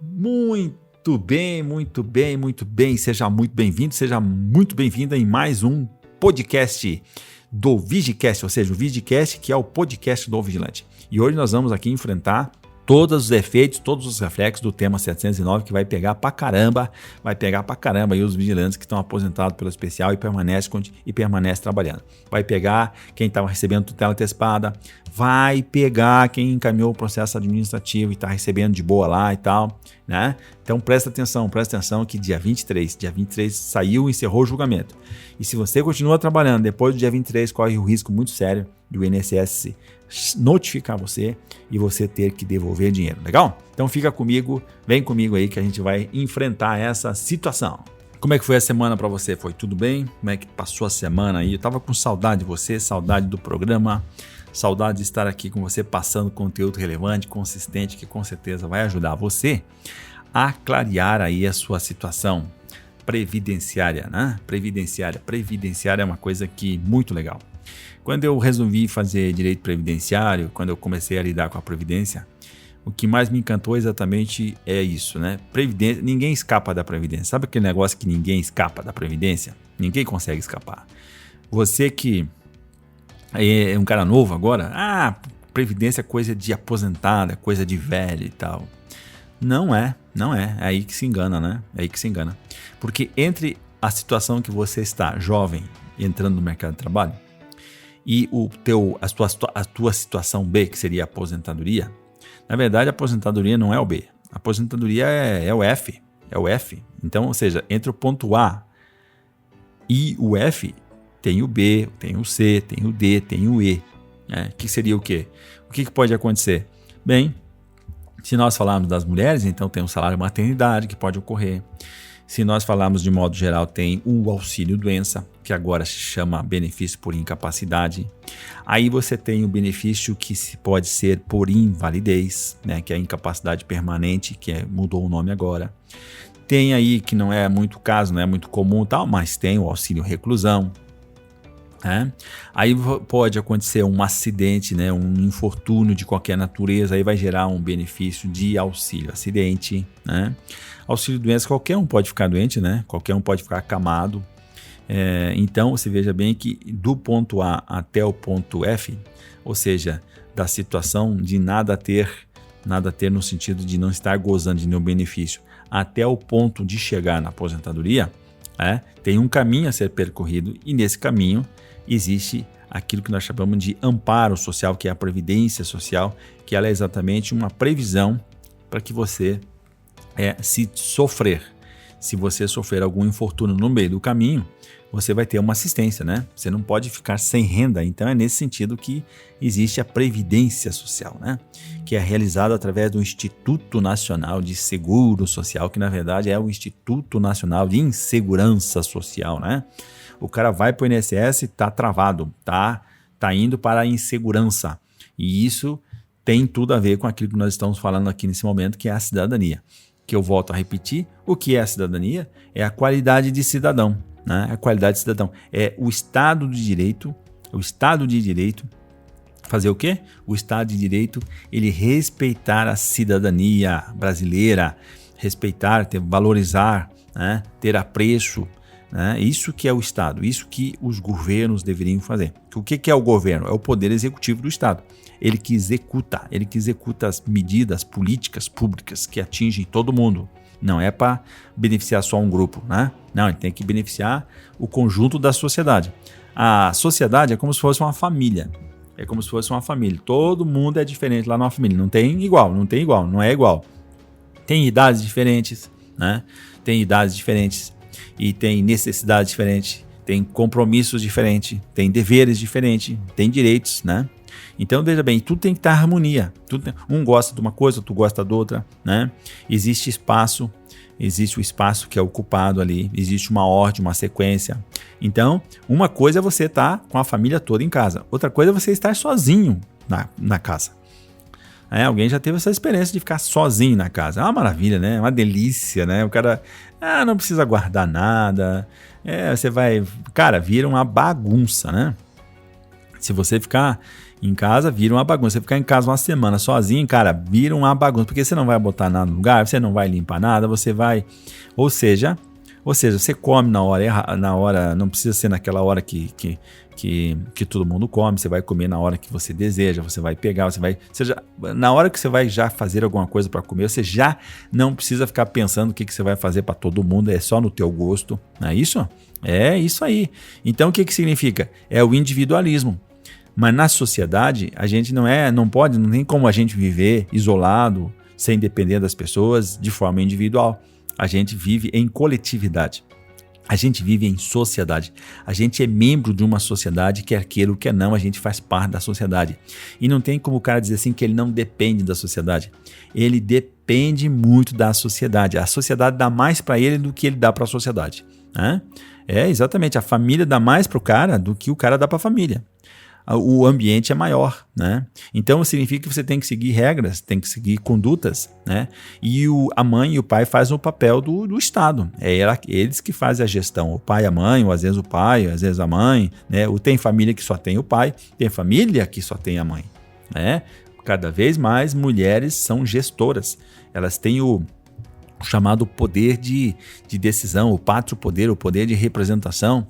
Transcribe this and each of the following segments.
Muito bem, muito bem, muito bem. Seja muito bem-vindo, seja muito bem-vinda em mais um podcast do Vigicast, ou seja, o Vigicast que é o podcast do Vigilante. E hoje nós vamos aqui enfrentar todos os efeitos, todos os reflexos do tema 709 que vai pegar pra caramba e os vigilantes que estão aposentados pelo especial e permanece trabalhando. Vai pegar quem estava recebendo tutela antecipada, vai pegar quem encaminhou o processo administrativo e está recebendo de boa lá e tal, né? Então presta atenção que dia 23 saiu e encerrou o julgamento. E se você continua trabalhando depois do dia 23, corre o risco muito sério do INSS notificar você e você ter que devolver dinheiro, legal? Então fica comigo, vem comigo aí que a gente vai enfrentar essa situação. Como é que foi a semana para você? Foi tudo bem? Como é que passou a semana aí? Eu tava com saudade de você, saudade do programa, saudade de estar aqui com você passando conteúdo relevante, consistente, que com certeza vai ajudar você a clarear aí a sua situação previdenciária, né? Previdenciária é uma coisa que muito legal. Quando eu resolvi fazer direito previdenciário, quando eu comecei a lidar com a previdência, o que mais me encantou exatamente é isso, né? Previdência, ninguém escapa da previdência. Sabe aquele negócio que ninguém escapa da previdência? Ninguém consegue escapar. Você que é um cara novo agora, previdência é coisa de aposentado, é coisa de velho e tal. Não é. É aí que se engana, né? É aí que se engana. Porque entre a situação que você está jovem, entrando no mercado de trabalho, e a tua situação B, que seria a aposentadoria, na verdade a aposentadoria não é o B, a aposentadoria é o F, Então, ou seja, entre o ponto A e o F, tem o B, tem o C, tem o D, tem o E, que seria o quê? O que pode acontecer? Bem, se nós falarmos das mulheres, então tem o salário maternidade que pode ocorrer. Se nós falarmos de modo geral, tem o auxílio-doença, que agora se chama benefício por incapacidade. Aí você tem o benefício que pode ser por invalidez, né, que é a incapacidade permanente, que mudou o nome agora. Tem aí, que não é muito caso, não é muito comum, tal, mas tem o auxílio-reclusão. Aí pode acontecer um acidente, né, um infortúnio de qualquer natureza, aí vai gerar um benefício de auxílio-acidente, né? Auxílio-doença, qualquer um pode ficar doente, né? Qualquer um pode ficar acamado. Então, você veja bem que do ponto A até o ponto F, ou seja, da situação de nada ter no sentido de não estar gozando de nenhum benefício, até o ponto de chegar na aposentadoria, tem um caminho a ser percorrido e nesse caminho existe aquilo que nós chamamos de amparo social, que é a previdência social, que ela é exatamente uma previsão para que você, se você sofrer algum infortúnio no meio do caminho, você vai ter uma assistência, né? Você não pode ficar sem renda. Então é nesse sentido que existe a previdência social, né? Que é realizada através do Instituto Nacional de Seguro Social, que na verdade é o Instituto Nacional de Insegurança Social, né? O cara vai para o INSS e está travado, tá indo para a insegurança. E isso tem tudo a ver com aquilo que nós estamos falando aqui nesse momento, que é a cidadania. Que eu volto a repetir, o que é a cidadania? É a qualidade de cidadão, né? A qualidade de cidadão é o Estado de Direito, fazer o quê? O Estado de Direito, ele respeitar a cidadania brasileira, valorizar, né? Ter apreço, né? Isso que é o Estado, isso que os governos deveriam fazer. O que é o governo? É o poder executivo do Estado. Ele que executa as medidas políticas públicas que atingem todo mundo. Não é para beneficiar só um grupo, né? Não, ele tem que beneficiar o conjunto da sociedade. A sociedade é como se fosse uma família. Todo mundo é diferente lá numa família. Não é igual. Tem idades diferentes, né? E tem necessidades diferentes, tem compromissos diferentes, tem deveres diferentes, tem direitos, né? Então, veja bem, tudo tem que estar em harmonia. Um gosta de uma coisa, outro gosta da outra, né? Existe o espaço que é ocupado ali, existe uma ordem, uma sequência. Então, uma coisa é você estar com a família toda em casa, outra coisa é você estar sozinho na casa. Alguém já teve essa experiência de ficar sozinho na casa. É uma maravilha, né? É uma delícia, né? O cara não precisa guardar nada. Você vai... Cara, vira uma bagunça, né? Se você ficar Em casa vira uma bagunça. Você ficar em casa uma semana sozinho, cara, vira uma bagunça. Porque você não vai botar nada no lugar, você não vai limpar nada, você vai... Ou seja, você come na hora, não precisa ser naquela hora que todo mundo come, você vai comer na hora que você deseja, você vai pegar, na hora que você vai já fazer alguma coisa para comer, você já não precisa ficar pensando o que você vai fazer para todo mundo, é só no teu gosto, não é isso? É isso aí. Então o que significa? É o individualismo. Mas na sociedade, a gente não tem como a gente viver isolado, sem depender das pessoas, de forma individual. A gente vive em coletividade. A gente vive em sociedade. A gente é membro de uma sociedade, quer queira ou quer não, a gente faz parte da sociedade. E não tem como o cara dizer assim que ele não depende da sociedade. Ele depende muito da sociedade. A sociedade dá mais para ele do que ele dá para a sociedade, né? Exatamente. A família dá mais para o cara do que o cara dá para a família. O ambiente é maior, né? Então significa que você tem que seguir regras, tem que seguir condutas, né? E a mãe e o pai fazem o papel do Estado. Eles que fazem a gestão, o pai e a mãe, ou às vezes o pai, às vezes a mãe, né? Ou tem família que só tem o pai, tem família que só tem a mãe, né? Cada vez mais mulheres são gestoras, elas têm o chamado poder de decisão, o pátrio poder, o poder de representação,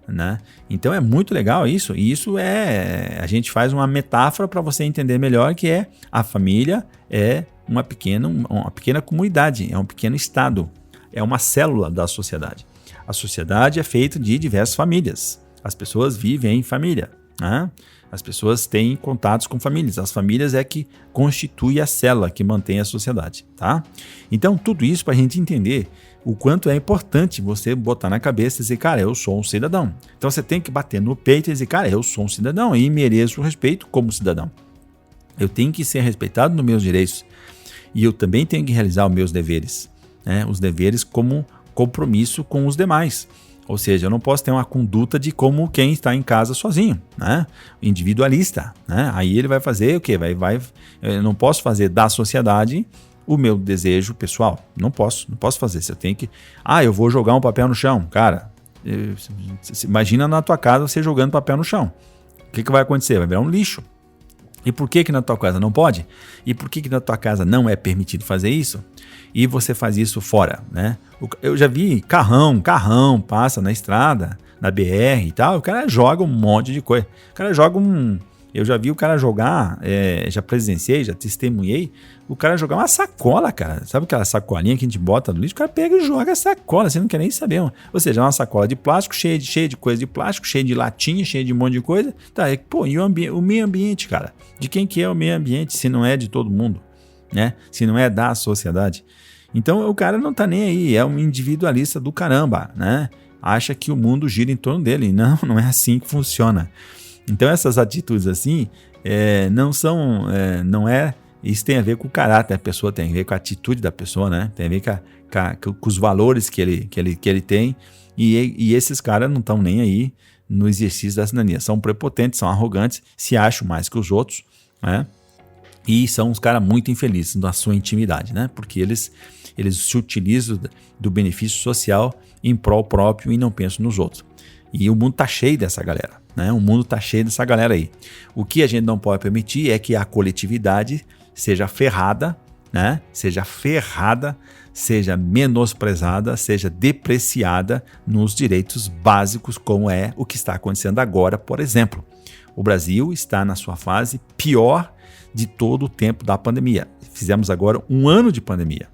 né? Então é muito legal isso, e isso a gente faz uma metáfora para você entender melhor, que a família é uma pequena comunidade, é um pequeno estado, é uma célula da sociedade. A sociedade é feita de diversas famílias, as pessoas vivem em família, né? As pessoas têm contatos com famílias, as famílias é que constitui a célula que mantém a sociedade, tá? Então tudo isso para a gente entender o quanto é importante você botar na cabeça e dizer, cara, eu sou um cidadão. Então você tem que bater no peito e dizer, cara, eu sou um cidadão e mereço o respeito como cidadão. Eu tenho que ser respeitado nos meus direitos e eu também tenho que realizar os meus deveres, né? Os deveres como compromisso com os demais. Ou seja, eu não posso ter uma conduta de como quem está em casa sozinho, né? Individualista, né? Aí ele vai fazer o quê? Eu não posso fazer da sociedade o meu desejo pessoal. Não posso fazer. Você tem que... eu vou jogar um papel no chão. Cara, imagina na tua casa você jogando papel no chão. O que vai acontecer? Vai virar um lixo. E por que na tua casa não pode? E por que na tua casa não é permitido fazer isso? E você faz isso fora, né? Eu já vi carrão passa na estrada, na BR e tal, o cara joga um monte de coisa. O cara joga eu já vi o cara jogar, já presenciei, já testemunhei, o cara jogar uma sacola, cara. Sabe aquela sacolinha que a gente bota no lixo? O cara pega e joga a sacola, você não quer nem saber. Ou seja, é uma sacola de plástico, cheia de coisa de plástico, cheia de latinha, cheia de um monte de coisa. Tá, e o meio ambiente, cara? De quem que é o meio ambiente, se não é de todo mundo, né? Se não é da sociedade. Então o cara não tá nem aí, é um individualista do caramba, né? Acha que o mundo gira em torno dele. Não é assim que funciona. Então essas atitudes assim, isso tem a ver com o caráter da pessoa, tem a ver com a atitude da pessoa, né? Tem a ver com os valores que ele tem, e esses caras não estão nem aí no exercício da cidadania, são prepotentes, são arrogantes, se acham mais que os outros, né? E são uns caras muito infelizes na sua intimidade, né? Porque eles se utilizam do benefício social em prol próprio e não pensam nos outros. E o mundo tá cheio dessa galera, né? O mundo tá cheio dessa galera aí. O que a gente não pode permitir é que a coletividade seja ferrada, né? Seja menosprezada, seja depreciada nos direitos básicos, como é o que está acontecendo agora, por exemplo. O Brasil está na sua fase pior de todo o tempo da pandemia. Fizemos agora 1 ano de pandemia.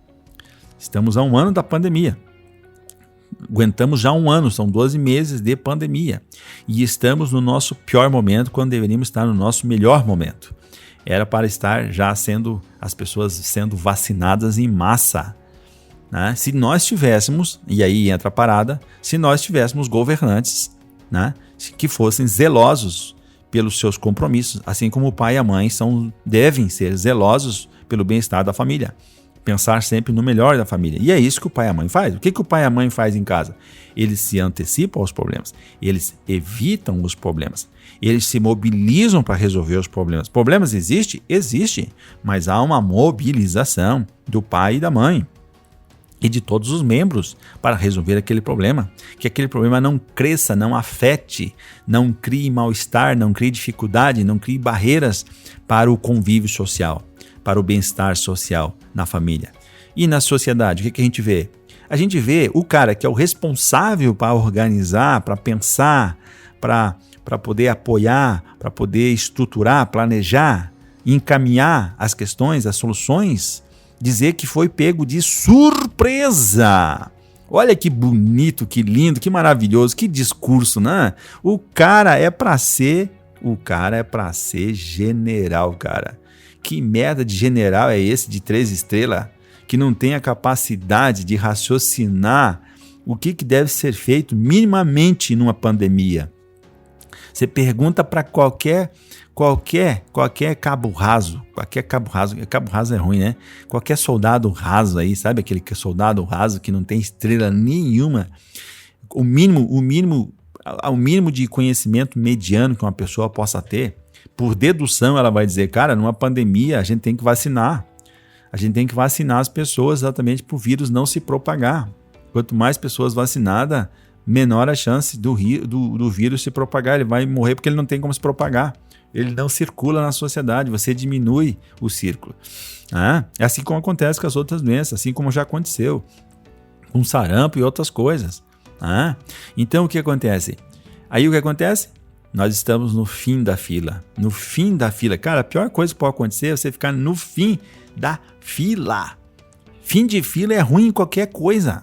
Estamos a 1 ano da pandemia. Aguentamos já 1 ano, são 12 meses de pandemia. E estamos no nosso pior momento, quando deveríamos estar no nosso melhor momento. Era para estar já as pessoas sendo vacinadas em massa, né? Se nós tivéssemos, e aí entra a parada, se nós tivéssemos governantes, né, que fossem zelosos pelos seus compromissos, assim como o pai e a mãe devem ser zelosos pelo bem-estar da família. Pensar sempre no melhor da família. E é isso que o pai e a mãe faz. O que o pai e a mãe faz em casa? Eles se antecipam aos problemas. Eles evitam os problemas. Eles se mobilizam para resolver os problemas. Problemas existem? Existe. Mas há uma mobilização do pai e da mãe. e de todos os membros para resolver aquele problema. Que aquele problema não cresça, não afete, não crie mal-estar, não crie dificuldade, não crie barreiras para o convívio social, para o bem-estar social na família. E na sociedade, o que a gente vê? A gente vê o cara que é o responsável para organizar, para pensar, para poder apoiar, para poder estruturar, planejar, encaminhar as questões, as soluções, dizer que foi pego de surpresa. Olha que bonito, que lindo, que maravilhoso, que discurso, né? O cara é para ser general, cara. Que merda de general é esse de 3 estrelas que não tem a capacidade de raciocinar o que deve ser feito minimamente numa pandemia? Você pergunta para qualquer cabo raso, cabo raso é ruim, né? Qualquer soldado raso aí, sabe aquele soldado raso que não tem estrela nenhuma? O mínimo de conhecimento mediano que uma pessoa possa ter, por dedução ela vai dizer, cara, numa pandemia a gente tem que vacinar. A gente tem que vacinar as pessoas exatamente para o vírus não se propagar. Quanto mais pessoas vacinadas, menor a chance do vírus se propagar. Ele vai morrer porque ele não tem como se propagar. Ele não circula na sociedade, você diminui o círculo. É assim como acontece com as outras doenças, assim como já aconteceu com sarampo e outras coisas. Então o que acontece? Aí o que acontece? Nós estamos no fim da fila. No fim da fila. Cara, a pior coisa que pode acontecer é você ficar no fim da fila. Fim de fila é ruim em qualquer coisa.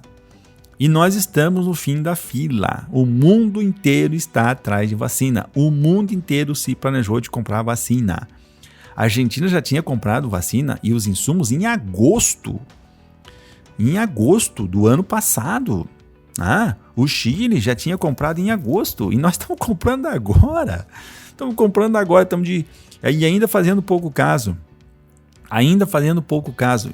E nós estamos no fim da fila. O mundo inteiro está atrás de vacina. O mundo inteiro se planejou de comprar vacina. A Argentina já tinha comprado vacina e os insumos em agosto. Em agosto do ano passado. O Chile já tinha comprado em agosto. E nós estamos comprando agora. E ainda fazendo pouco caso.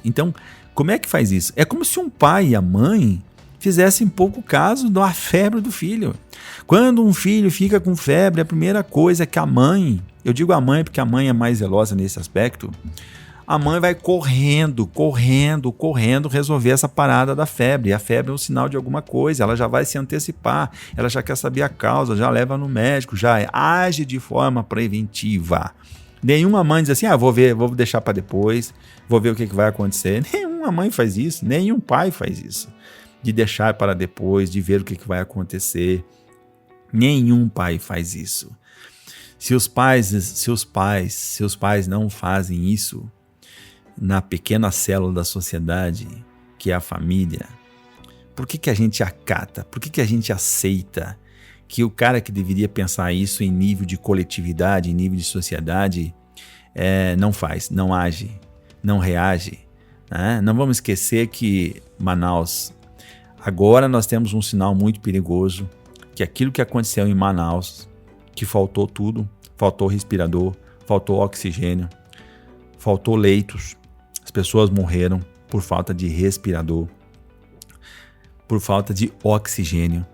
Então, como é que faz isso? É como se um pai e a mãe fizessem pouco caso da febre do filho. Quando um filho fica com febre, a primeira coisa é que a mãe, eu digo a mãe porque a mãe é mais zelosa nesse aspecto, a mãe vai correndo resolver essa parada da febre. A febre é um sinal de alguma coisa, ela já vai se antecipar, ela já quer saber a causa, já leva no médico, já age de forma preventiva. Nenhuma mãe diz assim, vou deixar para depois, vou ver o que vai acontecer. Nenhuma mãe faz isso, nenhum pai faz isso. De deixar para depois, de ver o que vai acontecer. Nenhum pai faz isso. Se os pais não fazem isso na pequena célula da sociedade, que é a família, por que a gente acata? Por que a gente aceita que o cara que deveria pensar isso em nível de coletividade, em nível de sociedade, não faz, não age, não reage? Não vamos esquecer que Manaus, agora nós temos um sinal muito perigoso, que aquilo que aconteceu em Manaus, que faltou tudo, faltou respirador, faltou oxigênio, faltou leitos, as pessoas morreram por falta de respirador, por falta de oxigênio.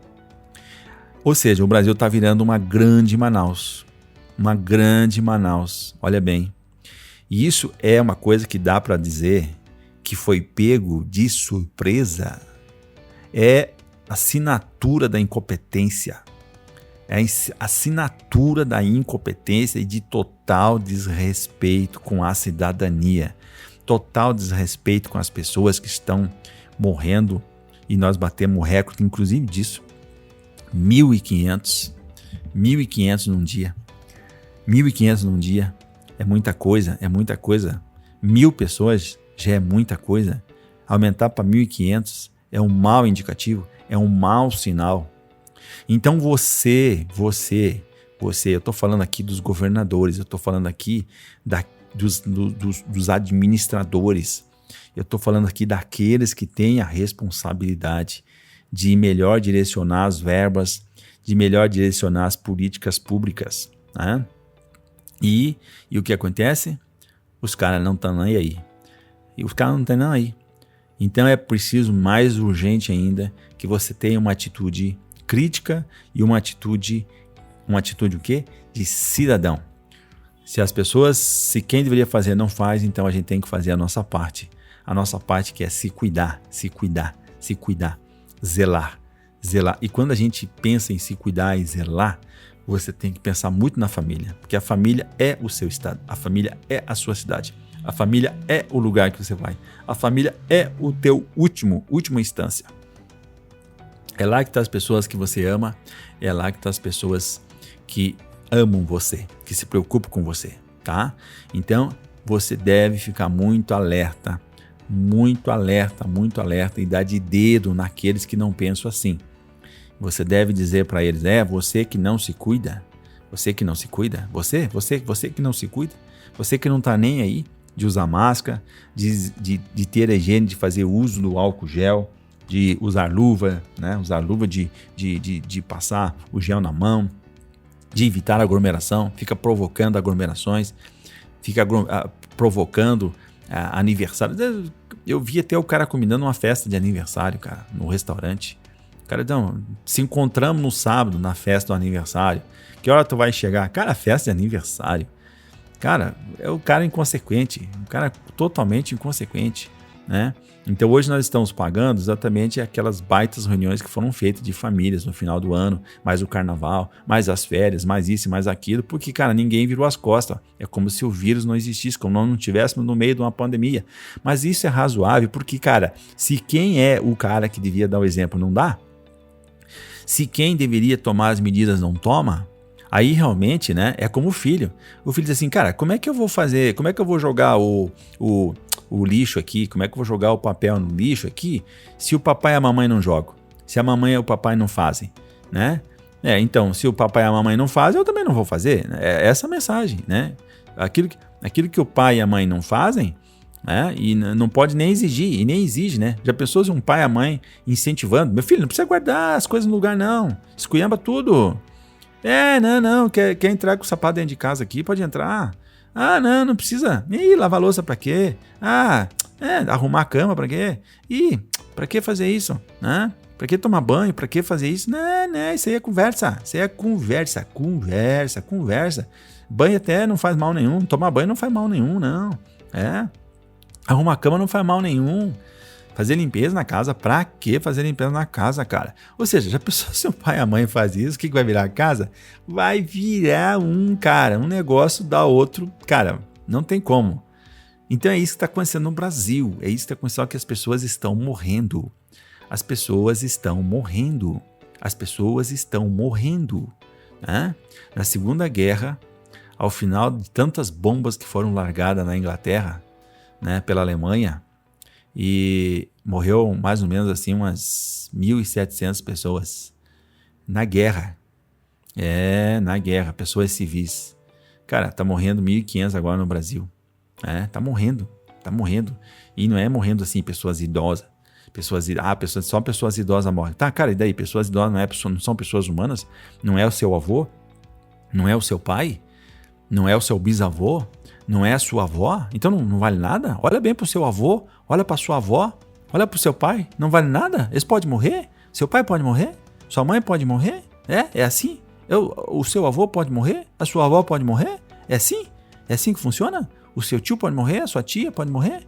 Ou seja, o Brasil está virando uma grande Manaus, olha bem. E isso é uma coisa que dá para dizer que foi pego de surpresa. É a assinatura da incompetência. É a assinatura da incompetência e de total desrespeito com a cidadania. Total desrespeito com as pessoas que estão morrendo. E nós batemos recorde, inclusive, disso. 1.500 num dia. 1.500 num dia. É muita coisa. 1.000 pessoas já é muita coisa. Aumentar para 1.500 é um mau indicativo, é um mau sinal. Então você, eu estou falando aqui dos governadores, eu estou falando aqui dos administradores, eu estou falando aqui daqueles que têm a responsabilidade de melhor direcionar as verbas, de melhor direcionar as políticas públicas. E o que acontece? Os caras não estão nem aí. Então é preciso, mais urgente ainda, que você tenha uma atitude crítica e uma atitude o quê? De cidadão. Se quem deveria fazer não faz, então a gente tem que fazer a nossa parte. a nossa parte que é se cuidar, zelar. E quando a gente pensa em se cuidar e zelar, você tem que pensar muito na família, porque a família é o seu estado, a família é a sua cidade, a família é o lugar que você vai, a família é o teu última instância. É lá que estão as pessoas que você ama, é lá que estão as pessoas que amam você, que se preocupam com você, tá? Então, você deve ficar muito alerta e dar de dedo naqueles que não pensam assim. Você deve dizer para eles, você que não se cuida, você que não se cuida, você que não se cuida, você que não está nem aí de usar máscara, de ter a higiene, de fazer uso do álcool gel, de usar luva, né? Usar luva de passar o gel na mão, de evitar aglomeração, fica provocando aglomerações, fica provocando aniversário. Eu vi até o cara combinando uma festa de aniversário, cara, no restaurante. O cara, não, se encontramos no sábado na festa do aniversário. Que hora tu vai chegar? Cara, festa de aniversário. Cara, é o cara inconsequente, um cara totalmente inconsequente, né? Então hoje nós estamos pagando exatamente aquelas baitas reuniões que foram feitas de famílias no final do ano, mais o carnaval, mais as férias, mais isso e mais aquilo, porque, cara, ninguém virou as costas. É como se o vírus não existisse, como nós não estivéssemos no meio de uma pandemia. Mas isso é razoável porque, cara, se quem é o cara que devia dar o exemplo não dá, se quem deveria tomar as medidas não toma, aí realmente, né, é como o filho. O filho diz assim, cara, como é que eu vou fazer, como é que eu vou jogar o lixo aqui, como é que eu vou jogar o papel no lixo aqui, se o papai e a mamãe não jogam, se a mamãe e o papai não fazem, né? Então, se o papai e a mamãe não fazem, eu também não vou fazer. É essa a mensagem, né? Aquilo que o pai e a mãe não fazem, né? E não pode nem exigir, e nem exige, né? Já pensou se um pai e a mãe incentivando, meu filho, não precisa guardar as coisas no lugar não, esculhamba tudo. Não, quer entrar com o sapato dentro de casa aqui, pode entrar. Não precisa. Lavar louça pra quê? Arrumar a cama pra quê? Pra que fazer isso? Pra que tomar banho? Pra que fazer isso? Não, isso aí é conversa. Isso aí é conversa. Banho até não faz mal nenhum. Tomar banho não faz mal nenhum, não. Arrumar a cama não faz mal nenhum. Fazer limpeza na casa, pra que fazer limpeza na casa, cara? Ou seja, já pensou se o pai e a mãe fazem isso, o que vai virar a casa? Vai virar um negócio da outro, cara, não tem como. Então é isso que está acontecendo no Brasil, é isso que está acontecendo, que as pessoas estão morrendo. As pessoas estão morrendo, né? Na Segunda Guerra, ao final de tantas bombas que foram largadas na Inglaterra, né, pela Alemanha, e morreu mais ou menos assim umas 1.700 pessoas na guerra. Na guerra, pessoas civis. Cara, tá morrendo 1.500 agora no Brasil. Tá morrendo. E não é morrendo assim pessoas idosas. Só pessoas idosas morrem. Tá, cara, e daí? Pessoas idosas não são pessoas humanas? Não é o seu avô? Não é o seu pai? Não é o seu bisavô? Não é a sua avó? Então não vale nada? Olha bem pro seu avô, olha pra sua avó, olha pro seu pai, não vale nada? Eles podem morrer? Seu pai pode morrer? Sua mãe pode morrer? É assim? O seu avô pode morrer? A sua avó pode morrer? É assim? É assim que funciona? O seu tio pode morrer? A sua tia pode morrer?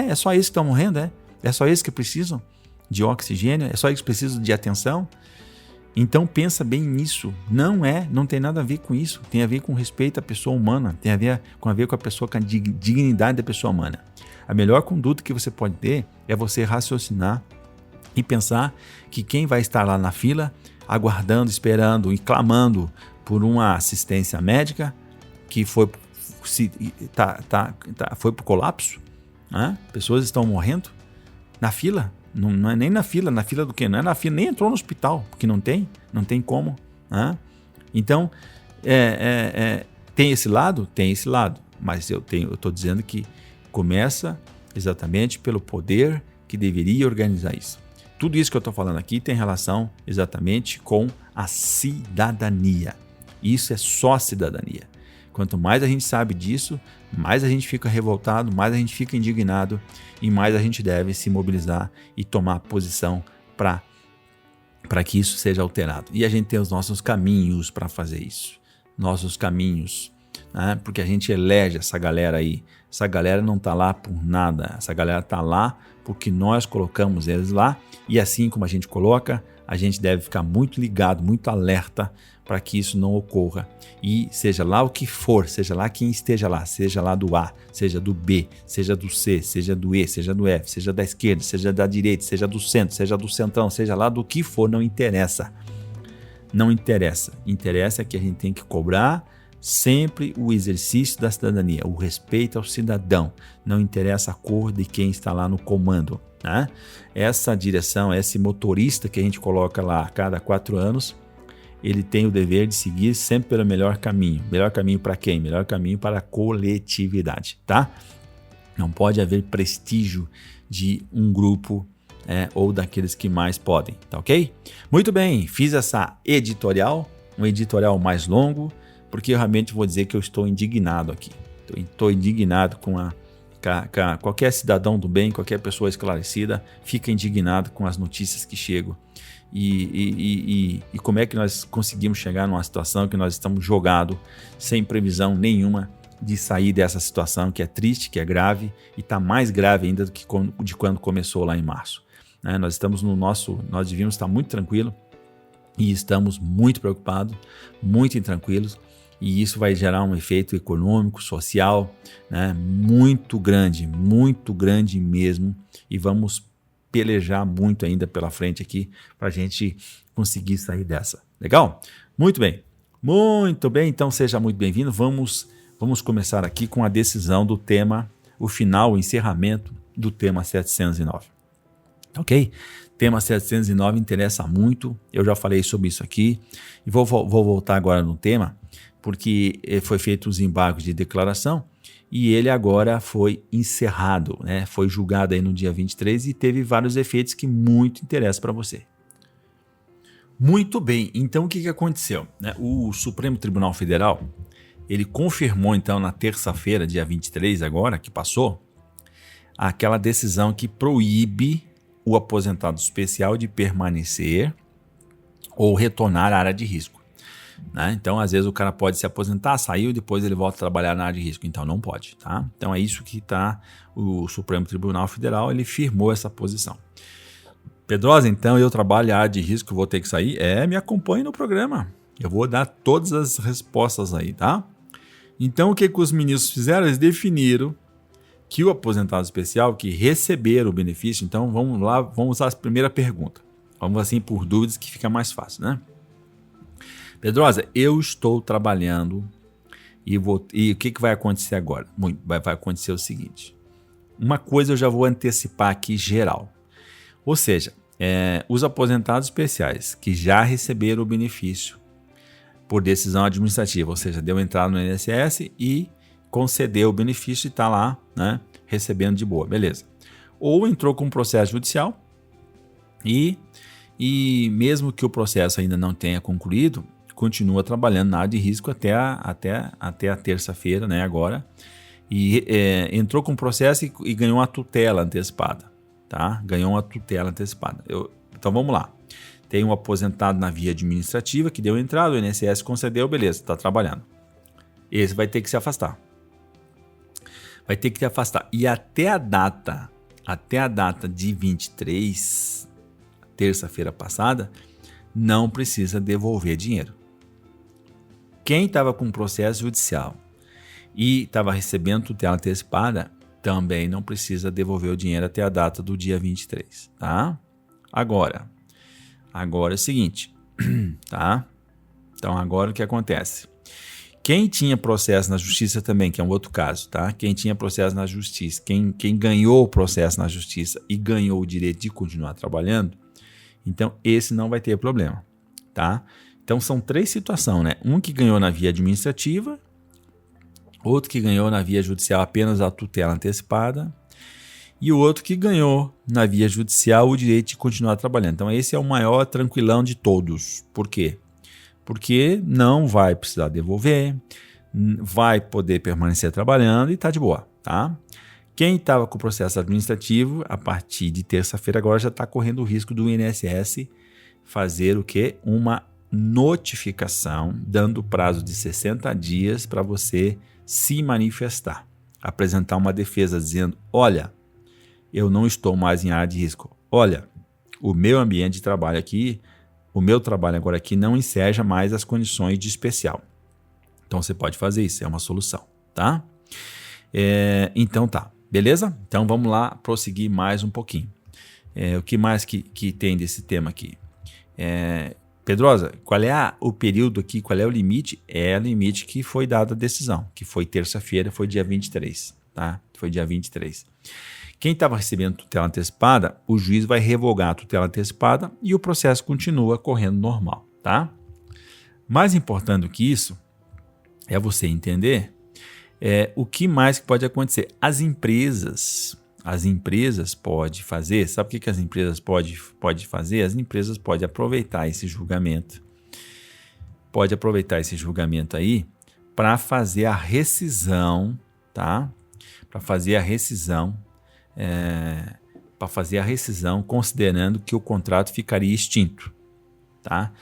É só eles que estão morrendo, É só eles que precisam de oxigênio? É só eles que precisam de atenção? Então pensa bem nisso, não tem nada a ver com isso, tem a ver com respeito à pessoa humana, tem a ver com a pessoa, com a dignidade da pessoa humana. A melhor conduta que você pode ter é você raciocinar e pensar que quem vai estar lá na fila, aguardando, esperando e clamando por uma assistência médica, que foi para o colapso, né? Pessoas estão morrendo na fila. Não é nem na fila do quê? Não é na fila, nem entrou no hospital, porque não tem como. Né? Então, tem esse lado? Tem esse lado, mas eu estou dizendo que começa exatamente pelo poder que deveria organizar isso. Tudo isso que eu estou falando aqui tem relação exatamente com a cidadania. Isso é só cidadania. Quanto mais a gente sabe disso, mais a gente fica revoltado, mais a gente fica indignado e mais a gente deve se mobilizar e tomar posição para que isso seja alterado. E a gente tem os nossos caminhos para fazer isso. Nossos caminhos né? Porque a gente elege essa galera aí. Essa galera não está lá por nada, essa galera está lá porque nós colocamos eles lá, e assim como a gente coloca, a gente deve ficar muito ligado, muito alerta para que isso não ocorra. E seja lá o que for, seja lá quem esteja lá, seja lá do A, seja do B, seja do C, seja do E, seja do F, seja da esquerda, seja da direita, seja do centro, seja do centrão, seja lá do que for, não interessa. Não interessa. Interessa que a gente tem que cobrar sempre o exercício da cidadania, o respeito ao cidadão. Não interessa a cor de quem está lá no comando, né? Essa direção, esse motorista que a gente coloca lá a cada 4 anos, ele tem o dever de seguir sempre pelo melhor caminho. Melhor caminho para quem? Melhor caminho para a coletividade, tá? Não pode haver prestígio de um grupo ou daqueles que mais podem, tá ok? Muito bem, fiz essa editorial, um editorial mais longo, porque eu realmente vou dizer que eu estou indignado aqui. Estou indignado com qualquer cidadão do bem, qualquer pessoa esclarecida, fica indignado com as notícias que chegam. E como é que nós conseguimos chegar numa situação que nós estamos jogados, sem previsão nenhuma de sair dessa situação que é triste, que é grave, e está mais grave ainda do que de quando começou lá em março. Né? Nós devíamos estar muito tranquilos, e estamos muito preocupados, muito intranquilos, e isso vai gerar um efeito econômico, social, né, muito grande mesmo, e vamos pelejar muito ainda pela frente aqui para a gente conseguir sair dessa. Legal? Muito bem, então seja muito bem-vindo. Vamos começar aqui com a decisão do tema, o final, o encerramento do tema 709. Ok? Tema 709 interessa muito, eu já falei sobre isso aqui, e vou voltar agora no tema, porque foi feito os embargos de declaração e ele agora foi encerrado, né? Foi julgado aí no dia 23 e teve vários efeitos que muito interessam para você. Muito bem, então o que aconteceu? O Supremo Tribunal Federal, ele confirmou então na terça-feira, dia 23 agora, que passou, aquela decisão que proíbe o aposentado especial de permanecer ou retornar à área de risco. Né? Então, às vezes o cara pode se aposentar, saiu, depois ele volta a trabalhar na área de risco. Então, não pode. Tá? Então, é isso que está o Supremo Tribunal Federal, ele firmou essa posição. Pedrosa, então eu trabalho na área de risco, vou ter que sair? Me acompanhe no programa. Eu vou dar todas as respostas aí, tá? Então, o que os ministros fizeram? Eles definiram que o aposentado especial que receber o benefício, então vamos lá, vamos à primeira pergunta. Vamos assim por dúvidas que fica mais fácil, né? Pedrosa, eu estou trabalhando e o que vai acontecer agora? Vai acontecer o seguinte, uma coisa eu já vou antecipar aqui geral, ou seja, os aposentados especiais que já receberam o benefício por decisão administrativa, ou seja, deu entrada no INSS e concedeu o benefício e está lá, né, recebendo de boa, beleza. Ou entrou com um processo judicial e mesmo que o processo ainda não tenha concluído, continua trabalhando na área de risco até a terça-feira, né, agora, e entrou com um processo e ganhou uma tutela antecipada, tá? Ganhou uma tutela antecipada. Então vamos lá. Tem um aposentado na via administrativa que deu entrada, o INSS concedeu, beleza, está trabalhando. Esse vai ter que se afastar. Vai ter que se afastar. E até a data de 23, terça-feira passada, não precisa devolver dinheiro. Quem estava com processo judicial e estava recebendo tutela antecipada, também não precisa devolver o dinheiro até a data do dia 23, tá? Agora é o seguinte, tá? Então agora o que acontece? Quem tinha processo na justiça também, que é um outro caso, tá? Quem tinha processo na justiça, quem ganhou o processo na justiça e ganhou o direito de continuar trabalhando, então esse não vai ter problema, tá? Então são 3 situações, né? Um que ganhou na via administrativa, outro que ganhou na via judicial apenas a tutela antecipada e o outro que ganhou na via judicial o direito de continuar trabalhando. Então esse é o maior tranquilão de todos. Por quê? Porque não vai precisar devolver, vai poder permanecer trabalhando e está de boa, tá? Quem estava com o processo administrativo, a partir de terça-feira agora já está correndo o risco do INSS fazer o quê? Uma notificação, dando prazo de 60 dias para você se manifestar, apresentar uma defesa dizendo: olha, eu não estou mais em área de risco. Olha, o meu ambiente de trabalho aqui, o meu trabalho agora aqui não enseja mais as condições de especial. Então você pode fazer isso, é uma solução, tá? Então tá, beleza? Então vamos lá prosseguir mais um pouquinho. O que mais que tem desse tema aqui? Pedrosa, qual é o período aqui, qual é o limite? É o limite que foi dada a decisão, que foi terça-feira, foi dia 23, tá? Foi dia 23. Quem estava recebendo tutela antecipada, o juiz vai revogar a tutela antecipada e o processo continua correndo normal, tá? Mais importante do que isso é você entender o que mais pode acontecer. As empresas podem fazer, sabe o que as empresas podem fazer? As empresas podem aproveitar esse julgamento. Pode aproveitar esse julgamento aí para fazer a rescisão, tá? Para fazer a rescisão considerando que o contrato ficaria extinto, tá?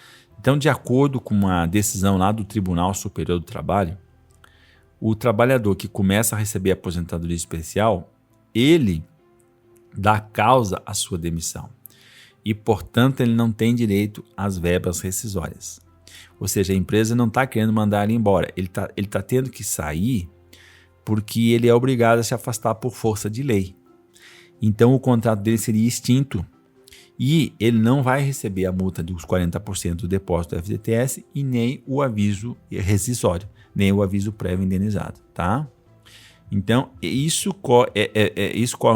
Então, de acordo com uma decisão lá do Tribunal Superior do Trabalho, o trabalhador que começa a receber aposentadoria especial, ele dá causa à sua demissão e, portanto, ele não tem direito às verbas rescisórias. Ou seja, a empresa não está querendo mandar ele embora, ele tá tendo que sair porque ele é obrigado a se afastar por força de lei. Então, o contrato dele seria extinto e ele não vai receber a multa dos 40% do depósito do FGTS e nem o aviso rescisório, nem o aviso prévio indenizado, tá? Então, isso corre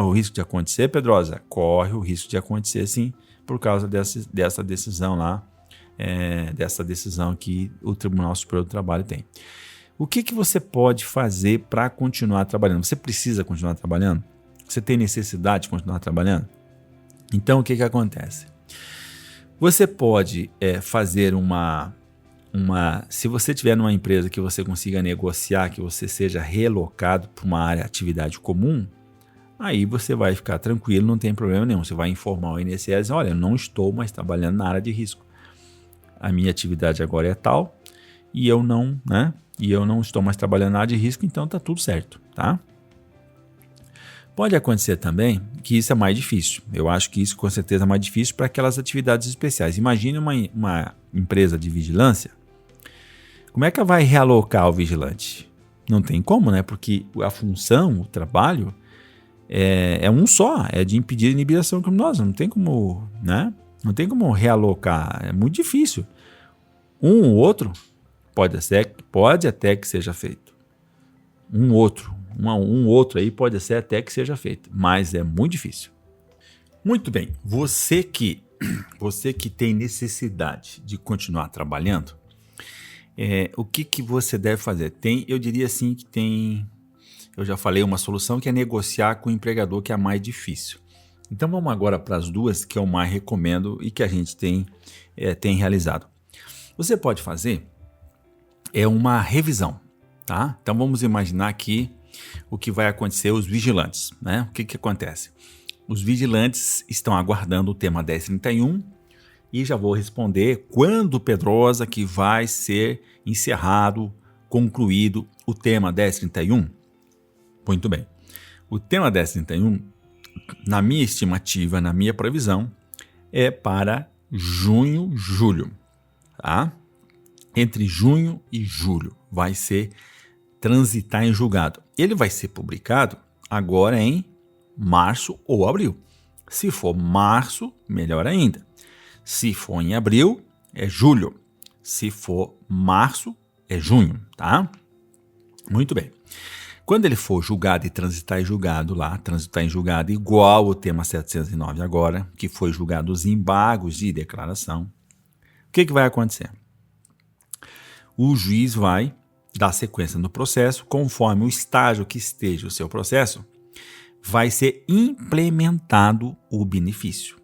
o risco de acontecer, Pedrosa? Corre o risco de acontecer, sim, por causa dessa decisão lá, dessa decisão que o Tribunal Superior do Trabalho tem. O que você pode fazer para continuar trabalhando? Você precisa continuar trabalhando? Você tem necessidade de continuar trabalhando? Então, o que acontece? Você pode fazer se você tiver numa empresa que você consiga negociar, que você seja relocado para uma área de atividade comum, aí você vai ficar tranquilo, não tem problema nenhum. Você vai informar o INSS: olha, eu não estou mais trabalhando na área de risco. A minha atividade agora é tal e eu não estou mais trabalhando na área de risco, então está tudo certo, tá? Pode acontecer também que isso é mais difícil. Eu acho que isso com certeza é mais difícil para aquelas atividades especiais. Imagine uma empresa de vigilância. Como é que ela vai realocar o vigilante? Não tem como, né? Porque a função, o trabalho, é um só, é de impedir a inibição criminosa. Não tem como, né? Não tem como realocar, é muito difícil. Um ou outro pode até que seja feito. Um outro aí pode ser até que seja feito, mas é muito difícil. Muito bem, você que tem necessidade de continuar trabalhando, o que você deve fazer? Eu diria assim que eu já falei uma solução que é negociar com o empregador, que é a mais difícil. Então vamos agora para as duas que eu mais recomendo e que a gente tem realizado. Você pode fazer uma revisão, tá? Então vamos imaginar aqui o que vai acontecer, os vigilantes, né? O que acontece? Os vigilantes estão aguardando o tema 1031 e já vou responder quando, Pedrosa, que vai ser encerrado, concluído o tema 1031. Muito bem. O tema 1031, na minha estimativa, na minha previsão, é para junho, julho, tá? Entre junho e julho vai ser transitar em julgado. Ele vai ser publicado agora em março ou abril. Se for março, melhor ainda. Se for em abril, é julho. Se for março, é junho, tá? Muito bem. Quando ele for julgado e transitar em julgado igual o tema 709 agora, que foi julgado os embargos de declaração, o que vai acontecer? O juiz vai dar sequência no processo, conforme o estágio que esteja o seu processo, vai ser implementado o benefício.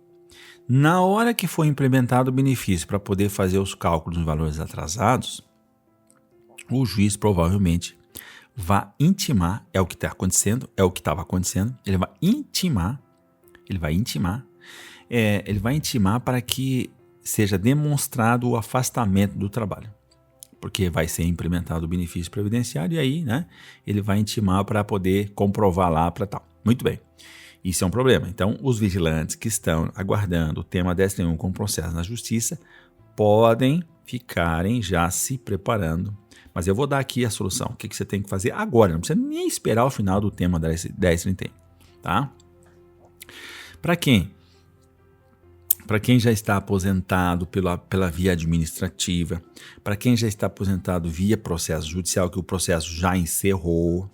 Na hora que for implementado o benefício para poder fazer os cálculos dos valores atrasados, o juiz provavelmente vai intimar, é o que está acontecendo, é o que estava acontecendo, ele vai intimar para que seja demonstrado o afastamento do trabalho, porque vai ser implementado o benefício previdenciário e aí, né, ele vai intimar para poder comprovar lá para tal. Muito bem, isso é um problema. Então, os vigilantes que estão aguardando o tema 1031 com processo na justiça podem ficarem já se preparando, mas eu vou dar aqui a solução. O que você tem que fazer agora, não precisa nem esperar o final do tema 1031, tá? Para quem? Para quem já está aposentado pela via administrativa, para quem já está aposentado via processo judicial, que o processo já encerrou,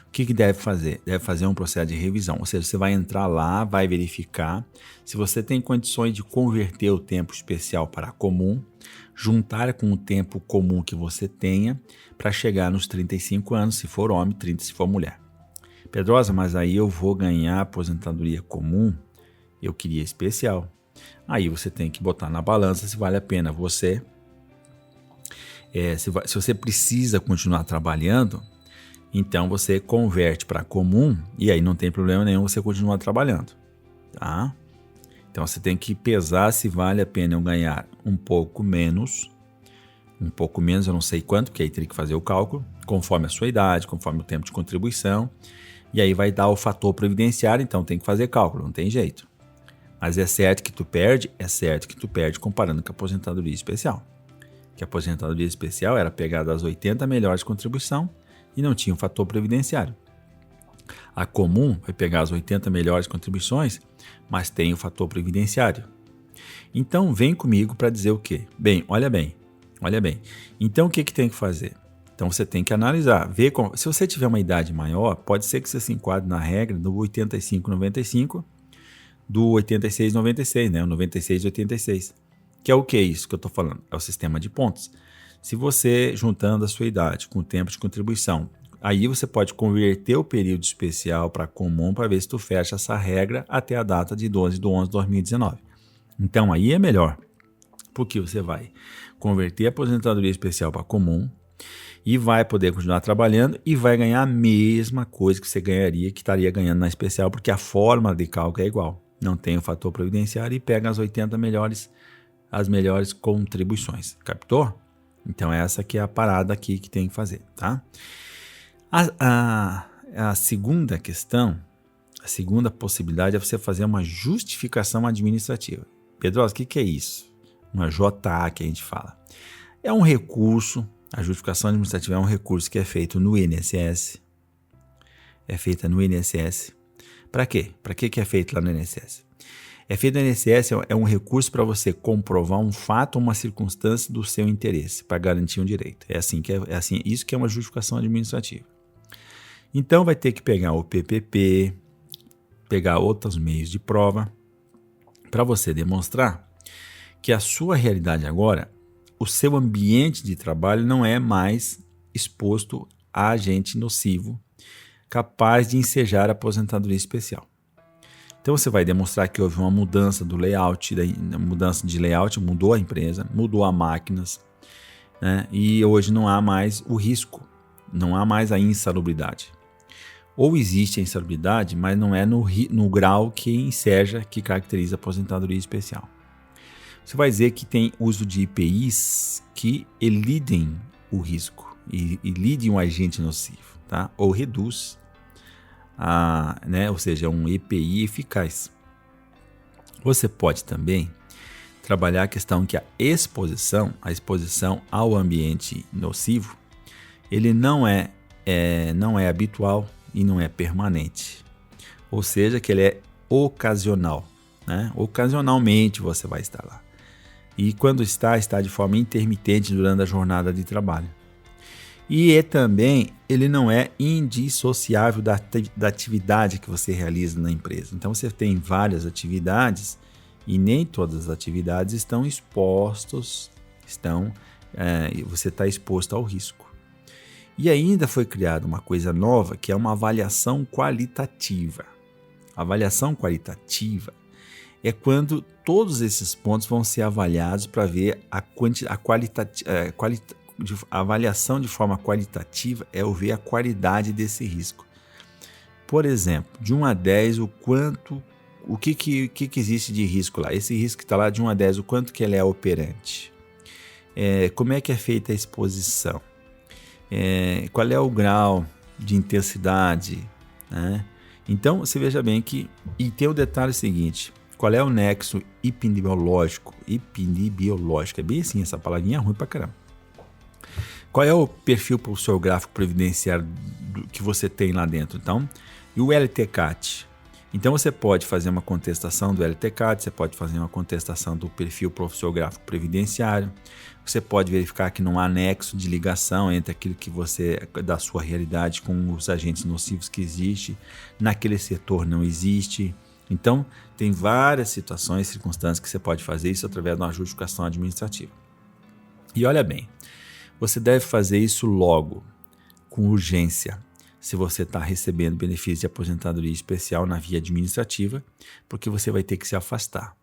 o que deve fazer? Deve fazer um processo de revisão, ou seja, você vai entrar lá, vai verificar se você tem condições de converter o tempo especial para comum, juntar com o tempo comum que você tenha para chegar nos 35 anos, se for homem, 30 se for mulher. Pedrosa, mas aí eu vou ganhar aposentadoria comum, eu queria especial. Aí você tem que botar na balança se vale a pena você, se você precisa continuar trabalhando, então você converte para comum e aí não tem problema nenhum você continuar trabalhando, tá? Então você tem que pesar se vale a pena eu ganhar um pouco menos, eu não sei quanto, porque aí teria que fazer o cálculo, conforme a sua idade, conforme o tempo de contribuição, e aí vai dar o fator previdenciário, então tem que fazer cálculo, não tem jeito. Mas é certo que tu perde comparando com a aposentadoria especial. Que a aposentadoria especial era pegar das 80 melhores de contribuição e não tinha um fator previdenciário. A comum vai pegar as 80 melhores contribuições, mas tem o fator previdenciário. Então vem comigo para dizer o quê? Bem, olha bem. Então o que tem que fazer? Então você tem que analisar, ver se você tiver uma idade maior, pode ser que você se enquadre na regra do 85-95, do 86-96, né? O 96-86. Que é o que é isso que eu estou falando? É o sistema de pontos. Se você, juntando a sua idade com o tempo de contribuição, aí você pode converter o período especial para comum para ver se tu fecha essa regra até a data de 12/11/2019. Então aí é melhor, porque você vai converter a aposentadoria especial para comum e vai poder continuar trabalhando e vai ganhar a mesma coisa que você ganharia, que estaria ganhando na especial, porque a forma de cálculo é igual. Não tem o fator previdenciário e pega as 80 melhores, as melhores contribuições. Captou? Então essa que é a parada aqui que tem que fazer, tá? A segunda questão, a segunda possibilidade é você fazer uma justificação administrativa. Pedro, o que é isso? Uma JA que a gente fala. É um recurso, a justificação administrativa é um recurso que é feito no INSS. É feita no INSS. Para quê? Para que é feito lá no INSS? É feito no INSS, é um recurso para você comprovar um fato ou uma circunstância do seu interesse, para garantir um direito. Isso que é uma justificação administrativa. Então vai ter que pegar o PPP, pegar outros meios de prova, para você demonstrar que a sua realidade agora, o seu ambiente de trabalho não é mais exposto a agente nocivo, capaz de ensejar a aposentadoria especial. Então você vai demonstrar que houve uma mudança do layout, mudou a empresa, mudou as máquinas, né? E hoje não há mais o risco, não há mais a insalubridade. Ou existe a insalubridade, mas não é no grau que enseja, que caracteriza a aposentadoria especial. Você vai dizer que tem uso de IPIs que elidem o risco, e elidem um agente nocivo, tá? Ou reduz, ou seja, um EPI eficaz. Você pode também trabalhar a questão que a exposição ao ambiente nocivo, ele não é habitual e não é permanente. Ou seja, que ele é ocasional, né? Ocasionalmente você vai estar lá. E quando está de forma intermitente durante a jornada de trabalho. E também ele não é indissociável da atividade que você realiza na empresa. Então você tem várias atividades e nem todas as atividades estão expostas, você está exposto ao risco. E ainda foi criada uma coisa nova que é uma avaliação qualitativa. A avaliação qualitativa é quando todos esses pontos vão ser avaliados para ver a avaliação de forma qualitativa é ver a qualidade desse risco. Por exemplo, de 1 a 10, o que existe de risco lá? Esse risco que está lá de 1 a 10, o quanto que ele é operante? Como é que é feita a exposição? Qual é o grau de intensidade? Né? Então, você veja bem que... E tem o detalhe seguinte, qual é o nexo epidemiológico? Epidemiológico, é bem assim, essa palavrinha é ruim pra caramba. Qual é o perfil pulsográfico previdenciário que você tem lá dentro? Então, e o LTCAT? Então, você pode fazer uma contestação do LTCAT, você pode fazer uma contestação do perfil pulsográfico previdenciário, você pode verificar que não há nexo de ligação entre aquilo que você, da sua realidade com os agentes nocivos que existe, naquele setor não existe. Então, tem várias situações, circunstâncias que você pode fazer isso através de uma justificação administrativa. E olha bem, você deve fazer isso logo, com urgência, se você está recebendo benefício de aposentadoria especial na via administrativa, porque você vai ter que se afastar.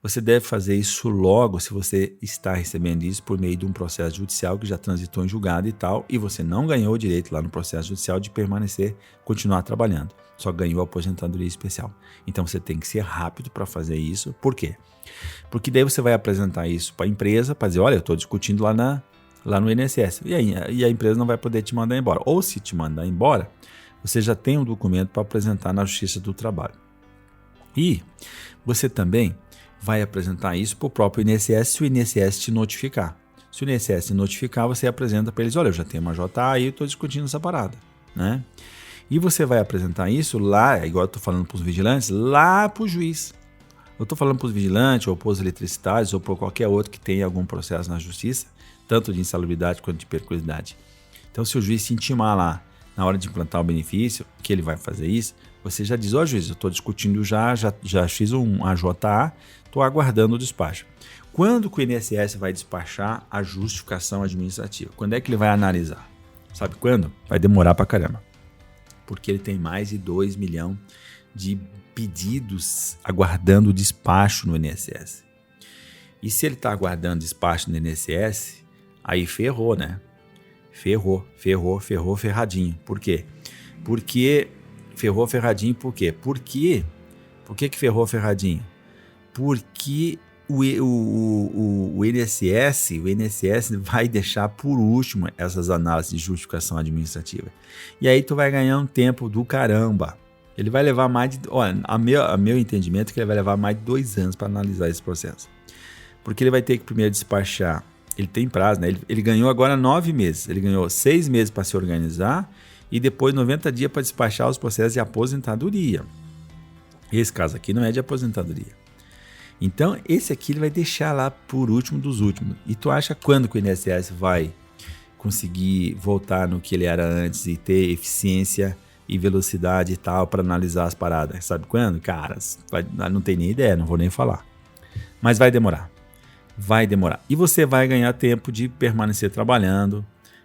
Você deve fazer isso logo se você está recebendo isso por meio de um processo judicial que já transitou em julgado e tal, e você não ganhou o direito lá no processo judicial de permanecer, continuar trabalhando, só ganhou a aposentadoria especial. Então você tem que ser rápido para fazer isso. Por quê? Porque daí você vai apresentar isso para a empresa, para dizer, olha, eu estou discutindo lá no INSS, e a empresa não vai poder te mandar embora. Ou se te mandar embora, você já tem um documento para apresentar na Justiça do Trabalho. E você também vai apresentar isso para o próprio INSS se o INSS te notificar. Se o INSS te notificar, você apresenta para eles, olha, eu já tenho uma JA e eu estou discutindo essa parada, né? E você vai apresentar isso lá, igual eu estou falando para os vigilantes, lá para o juiz. Eu estou falando para os vigilantes, ou para os eletricistários, ou para qualquer outro que tenha algum processo na justiça, tanto de insalubridade quanto de periculosidade. Então, se o juiz se intimar lá, na hora de implantar o benefício, que ele vai fazer isso, você já diz, juiz, eu estou discutindo já fiz um AJA, estou aguardando o despacho. Quando que o INSS vai despachar a justificação administrativa? Quando é que ele vai analisar? Sabe quando? Vai demorar pra caramba. Porque ele tem mais de 2 milhões de pedidos aguardando o despacho no INSS. E se ele está aguardando despacho no INSS, aí ferrou, né? Ferradinho. Por quê? Ferrou ferradinho por quê? Por que ferrou ferradinho? Porque o INSS vai deixar por último essas análises de justificação administrativa. E aí tu vai ganhar um tempo do caramba. Ele vai levar mais de... Olha, a meu entendimento é que ele vai levar mais de 2 anos para analisar esse processo. Porque ele vai ter que primeiro despachar. Ele tem prazo, né? Ele ganhou agora 9 meses. Ele ganhou 6 meses para se organizar e depois 90 dias para despachar os processos de aposentadoria. Esse caso aqui não é de aposentadoria. Então, esse aqui ele vai deixar lá por último dos últimos. E tu acha quando que o INSS vai conseguir voltar no que ele era antes e ter eficiência e velocidade e tal para analisar as paradas? Sabe quando? Cara, não tem nem ideia, não vou nem falar. Mas vai demorar. E você vai ganhar tempo de permanecer trabalhando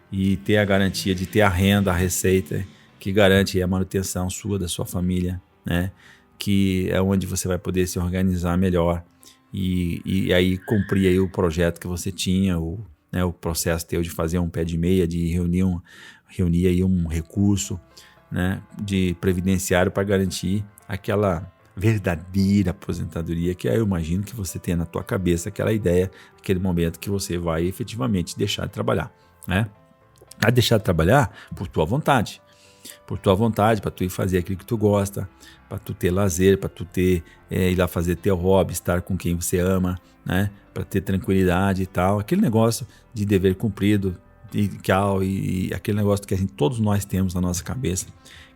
e ter a garantia de ter a renda, a receita que garante a manutenção sua, da sua família, né? Que é onde você vai poder se organizar melhor e aí cumprir aí o projeto que você tinha, o processo teu de fazer um pé de meia, de reunir aí um recurso, né, de previdenciário para garantir aquela verdadeira aposentadoria que eu imagino que você tenha na tua cabeça, aquela ideia, aquele momento que você vai efetivamente deixar de trabalhar, né? Vai deixar de trabalhar por tua vontade, para tu ir fazer aquilo que tu gosta, para tu ter lazer, para tu ter ir lá fazer teu hobby, estar com quem você ama, né? Para ter tranquilidade e tal, aquele negócio de dever cumprido e aquele negócio que todos nós temos na nossa cabeça,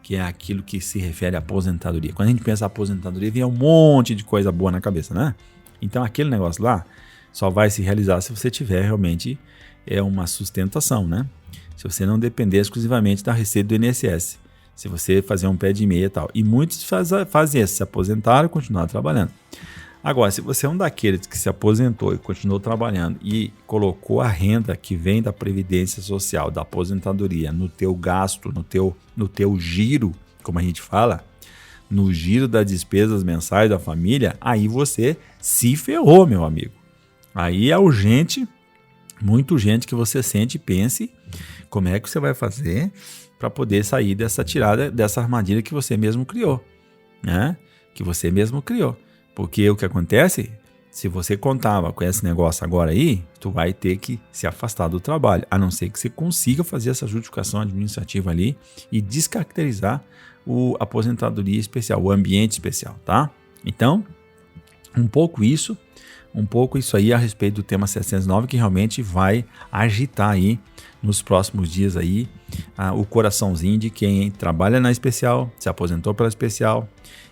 que é aquilo que se refere à aposentadoria. Quando a gente pensa em aposentadoria, vem um monte de coisa boa na cabeça, né? Então aquele negócio lá só vai se realizar se você tiver realmente uma sustentação, né? Se você não depender exclusivamente da receita do INSS, se você fazer um pé de meia e tal. E muitos fazem isso, se aposentaram e continuaram trabalhando. Agora, se você é um daqueles que se aposentou e continuou trabalhando e colocou a renda que vem da Previdência Social, da aposentadoria, no teu gasto, no teu giro, como a gente fala, no giro das despesas mensais da família, aí você se ferrou, meu amigo. Aí é urgente, muito urgente que você sente e pense como é que você vai fazer para poder sair dessa tirada, dessa armadilha que você mesmo criou, né? que você mesmo criou. Porque o que acontece, se você contava com esse negócio agora aí, tu vai ter que se afastar do trabalho, a não ser que você consiga fazer essa justificação administrativa ali e descaracterizar a aposentadoria especial, o ambiente especial, tá? Então, um pouco isso aí a respeito do tema 709, que realmente vai agitar aí nos próximos dias aí o coraçãozinho de quem trabalha na especial, se aposentou pela especial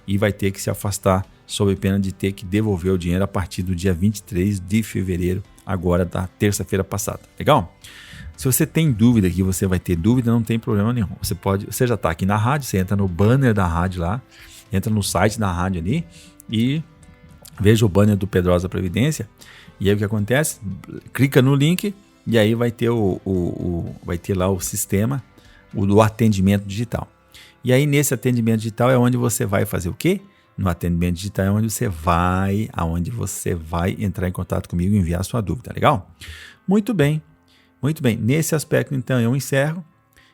e vai ter que se afastar sob pena de ter que devolver o dinheiro a partir do dia 23 de fevereiro, agora da terça-feira passada. Legal? Se você tem dúvida, que você vai ter dúvida, não tem problema nenhum. Você já está aqui na rádio, você entra no banner da rádio lá, entra no site da rádio ali e veja o banner do Pedrosa Previdência. E aí o que acontece? Clica no link e aí vai ter vai ter lá o sistema do atendimento digital. E aí nesse atendimento digital é onde você vai fazer o quê? No atendimento digital é onde você vai entrar em contato comigo e enviar sua dúvida, legal? Muito bem. Nesse aspecto, então, eu encerro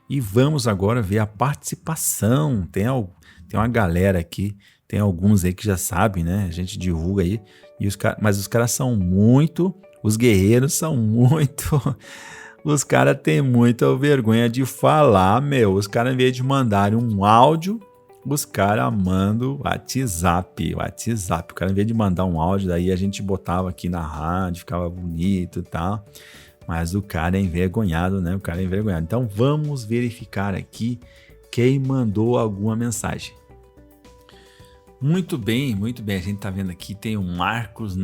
e vamos agora ver a participação. Tem uma galera aqui, tem alguns aí que já sabem, né? A gente divulga aí, mas os caras são muito, os guerreiros são muito, os caras têm muita vergonha de falar, meu. Os caras, em vez de mandarem um áudio, os caras mandam WhatsApp. O cara, em vez de mandar um áudio, daí a gente botava aqui na rádio, ficava bonito e tal. Mas o cara é envergonhado, né? Então vamos verificar aqui quem mandou alguma mensagem. Muito bem. A gente tá vendo aqui, tem o Marcos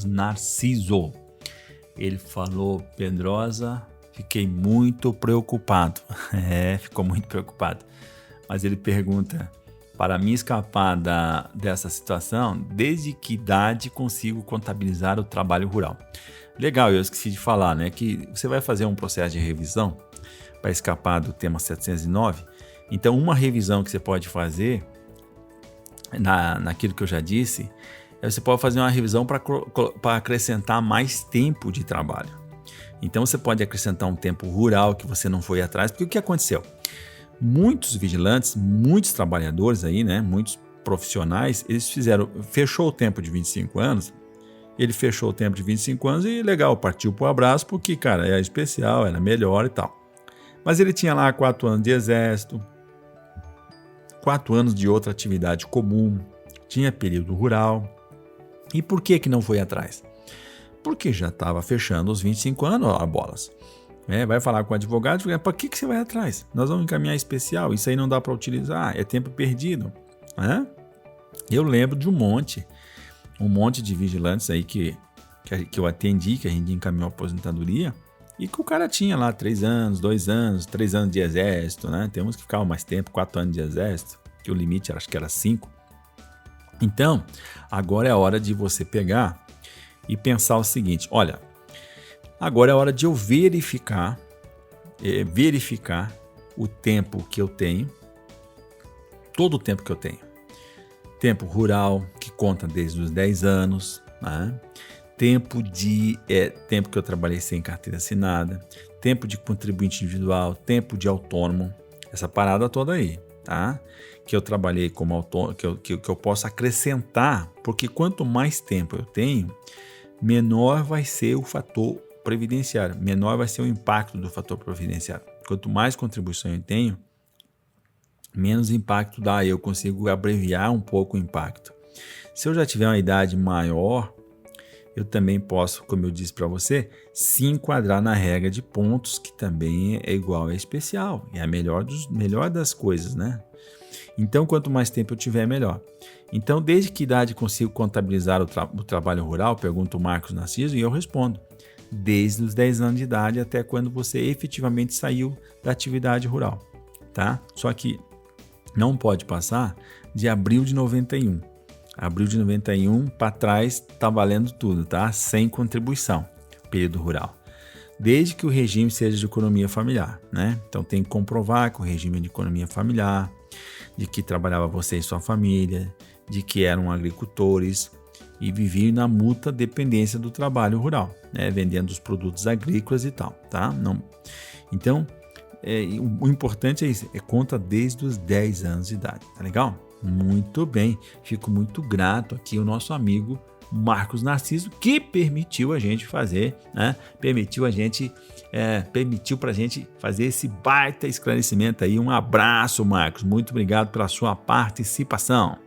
Narciso. Ele falou: Pedrosa, fiquei muito preocupado. Ficou muito preocupado. Mas ele pergunta: para me escapar dessa situação, desde que idade consigo contabilizar o trabalho rural? Legal, eu esqueci de falar, né, que você vai fazer um processo de revisão para escapar do tema 709. Então, uma revisão que você pode fazer, naquilo que eu já disse, você pode fazer uma revisão para acrescentar mais tempo de trabalho. Então, você pode acrescentar um tempo rural que você não foi atrás, porque o que aconteceu? Muitos vigilantes, muitos trabalhadores aí, né, muitos profissionais, fechou o tempo de 25 anos, ele fechou o tempo de 25 anos e legal, partiu pro abraço porque, cara, era especial, era melhor e tal. Mas ele tinha lá 4 anos de exército, 4 anos de outra atividade comum, tinha período rural. E por que não foi atrás? Porque já estava fechando os 25 anos, ó, bolas. Vai falar com o advogado, para que você vai atrás? Nós vamos encaminhar especial, isso aí não dá para utilizar, é tempo perdido. Eu lembro de um monte de vigilantes aí que eu atendi, que a gente encaminhou a aposentadoria, e que o cara tinha lá 3 anos, 2 anos, 3 anos de exército, né? Tem uns que ficavam mais tempo, 4 anos de exército, que o limite acho que era 5. Então, agora é a hora de você pegar e pensar o seguinte: olha, agora é a hora de eu verificar o tempo que eu tenho, todo o tempo que eu tenho. Tempo rural, que conta desde os 10 anos, né? Tempo que eu trabalhei sem carteira assinada, tempo de contribuinte individual, tempo de autônomo, essa parada toda aí, tá? Que eu trabalhei como autônomo, que eu posso acrescentar, porque quanto mais tempo eu tenho, menor vai ser o fator previdenciário, menor vai ser o impacto do fator previdenciário. Quanto mais contribuição eu tenho, menos impacto dá, eu consigo abreviar um pouco o impacto. Se eu já tiver uma idade maior, eu também posso, como eu disse para você, se enquadrar na regra de pontos, que também é igual a especial, é a melhor das coisas, né? Então, quanto mais tempo eu tiver, melhor. Então, desde que idade consigo contabilizar o trabalho rural? Pergunta o Marcos Narciso e eu respondo: desde os 10 anos de idade até quando você efetivamente saiu da atividade rural, tá? Só que não pode passar de abril de 91. Abril de 91 para trás tá valendo tudo, tá? Sem contribuição, período rural. Desde que o regime seja de economia familiar, né? Então tem que comprovar que o regime é de economia familiar, de que trabalhava você e sua família, de que eram agricultores e viviam na mútua dependência do trabalho rural, né? Vendendo os produtos agrícolas e tal, tá? Não. Então, o importante é isso, conta desde os 10 anos de idade, tá legal? Muito bem. Fico muito grato aqui ao nosso amigo Marcos Narciso, que permitiu a gente fazer, né? Permitiu pra gente fazer esse baita esclarecimento aí. Um abraço, Marcos. Muito obrigado pela sua participação.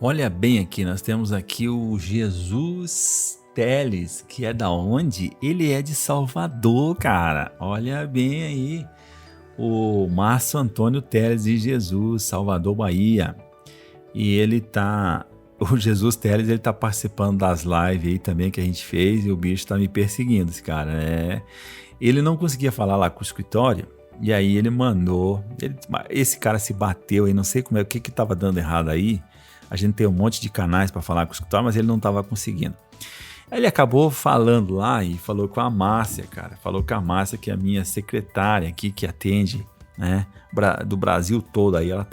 Olha bem aqui, nós temos aqui o Jesus Teles, que é da onde? Ele é de Salvador, cara. Olha bem aí. O Márcio Antônio Teles de Jesus, Salvador, Bahia. E o Jesus Teles, ele tá participando das lives aí também que a gente fez, e o bicho tá me perseguindo, esse cara. Ele não conseguia falar lá com o escritório, e aí ele mandou, esse cara se bateu aí, não sei o que tava dando errado aí. A gente tem um monte de canais para falar com o escritório, mas ele não tava conseguindo. Aí ele acabou falando lá e falou com a Márcia, cara. Falou com a Márcia, que é a minha secretária aqui, que atende, né, do Brasil todo. Aí ela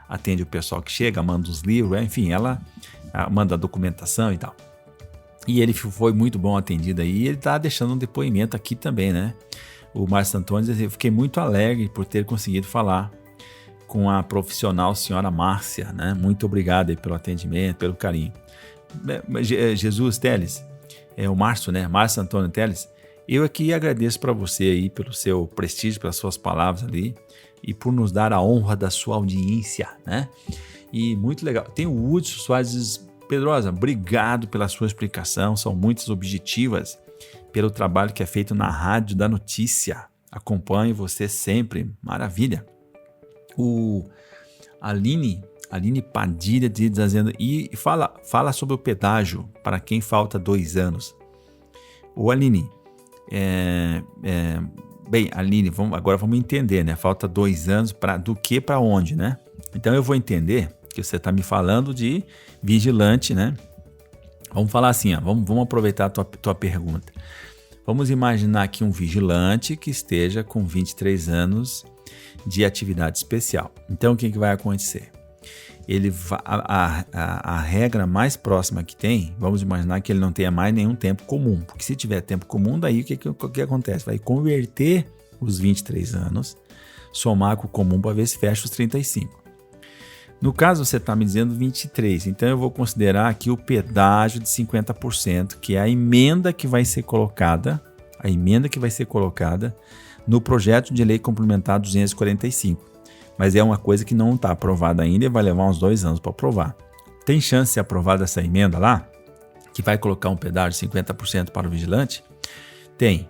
atende o pessoal que chega, manda os livros, enfim, ela manda a documentação e tal. E ele foi muito bom atendido aí. E ele tá deixando um depoimento aqui também, né? O Márcio Antônio, eu fiquei muito alegre por ter conseguido falar com a profissional senhora Márcia, né? Muito obrigado aí pelo atendimento, pelo carinho. Jesus Teles, o Márcio, né? Márcio Antônio Teles, eu aqui agradeço para você aí pelo seu prestígio, pelas suas palavras ali e por nos dar a honra da sua audiência, né? E muito legal. Tem o Hudson Soares Pedrosa, obrigado pela sua explicação, são muitas objetivas, pelo trabalho que é feito na Rádio da Notícia. Acompanho você sempre, maravilha. O Aline Padilha dizendo, e fala sobre o pedágio para quem falta 2 anos. O Aline, bem, Aline, agora vamos entender, né? Falta 2 anos do que para onde, né? Então eu vou entender que você está me falando de vigilante, né? Vamos falar assim, ó, vamos aproveitar a tua pergunta. Vamos imaginar aqui um vigilante que esteja com 23 anos de atividade especial. Então, o que vai acontecer? A regra mais próxima que tem, vamos imaginar que ele não tenha mais nenhum tempo comum, porque se tiver tempo comum, daí o que acontece? Vai converter os 23 anos, somar com o comum para ver se fecha os 35. No caso, você está me dizendo 23, então eu vou considerar aqui o pedágio de 50%, que é a emenda que vai ser colocada, no projeto de lei complementar 245. Mas é uma coisa que não está aprovada ainda e vai levar uns 2 anos para aprovar. Tem chance de ser aprovada essa emenda lá, que vai colocar um pedágio de 50% para o vigilante? Tem.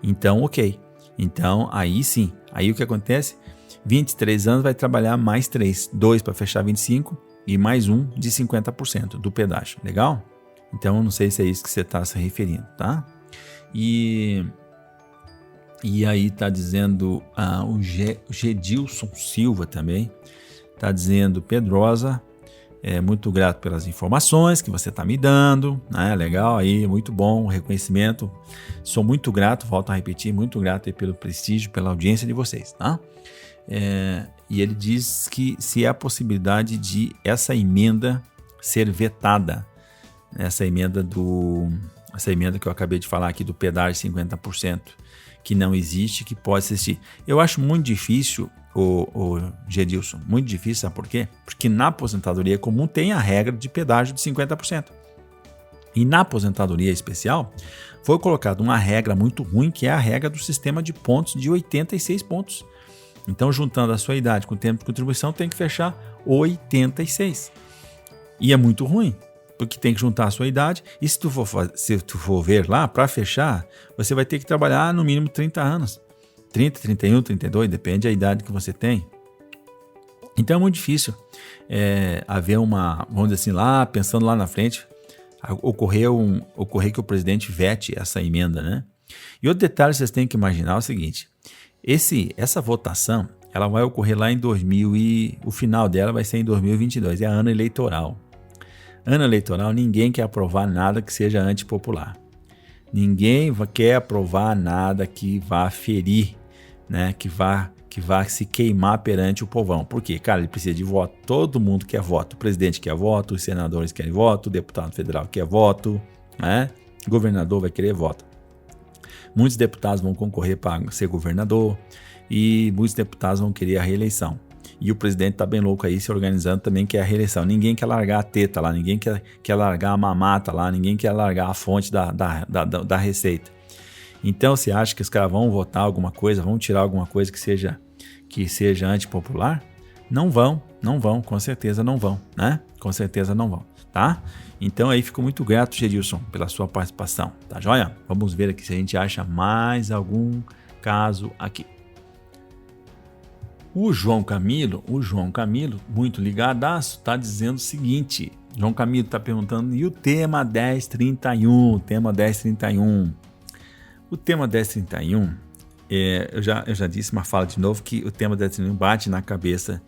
Então, ok. Então, aí sim. Aí o que acontece? 23 anos vai trabalhar mais 3. 2 para fechar 25 e mais 1 de 50% do pedágio. Legal? Então, eu não sei se é isso que você está se referindo, tá? E aí está dizendo o Gedilson Silva também, está dizendo, Pedrosa, muito grato pelas informações que você está me dando, né? Legal aí, muito bom o reconhecimento, sou muito grato, volto a repetir, muito grato aí pelo prestígio, pela audiência de vocês, tá? E ele diz que se há possibilidade de essa emenda ser vetada, essa emenda que eu acabei de falar aqui do pedágio de 50%, que não existe, que pode existir. Eu acho muito difícil, o Gedilson, muito difícil, sabe por quê? Porque na aposentadoria comum tem a regra de pedágio de 50%. E na aposentadoria especial foi colocada uma regra muito ruim, que é a regra do sistema de pontos de 86 pontos. Então, juntando a sua idade com o tempo de contribuição, tem que fechar 86. E é muito ruim, porque tem que juntar a sua idade. E se tu for ver lá, para fechar, você vai ter que trabalhar no mínimo 30 anos. 30, 31, 32, depende da idade que você tem. Então é muito difícil haver vamos dizer assim, lá, pensando lá na frente, ocorrer que o presidente vete essa emenda, né? E outro detalhe que vocês têm que imaginar é o seguinte, essa votação, ela vai ocorrer lá em o final dela vai ser em 2022, é ano eleitoral. Ano eleitoral, ninguém quer aprovar nada que seja antipopular. Ninguém quer aprovar nada que vá ferir, né? Que vá se queimar perante o povão. Por quê? Cara, ele precisa de voto. Todo mundo quer voto. O presidente quer voto, os senadores querem voto, o deputado federal quer voto, né? O governador vai querer voto. Muitos deputados vão concorrer para ser governador e muitos deputados vão querer a reeleição. E o presidente tá bem louco aí se organizando também, que é a reeleição. Ninguém quer largar a teta lá, ninguém quer largar a mamata lá, ninguém quer largar a fonte da receita. Então, você acha que os caras vão votar alguma coisa, vão tirar alguma coisa que seja antipopular? Não vão, com certeza não vão, né? Com certeza não vão, tá? Então aí fico muito grato, Gedilson, pela sua participação, tá joia? Vamos ver aqui se a gente acha mais algum caso aqui. O João Camilo, muito ligadaço, tá dizendo o seguinte. João Camilo tá perguntando, e o tema 1031? O tema 1031, eu já disse, mas falo de novo, que o tema 1031 bate na cabeça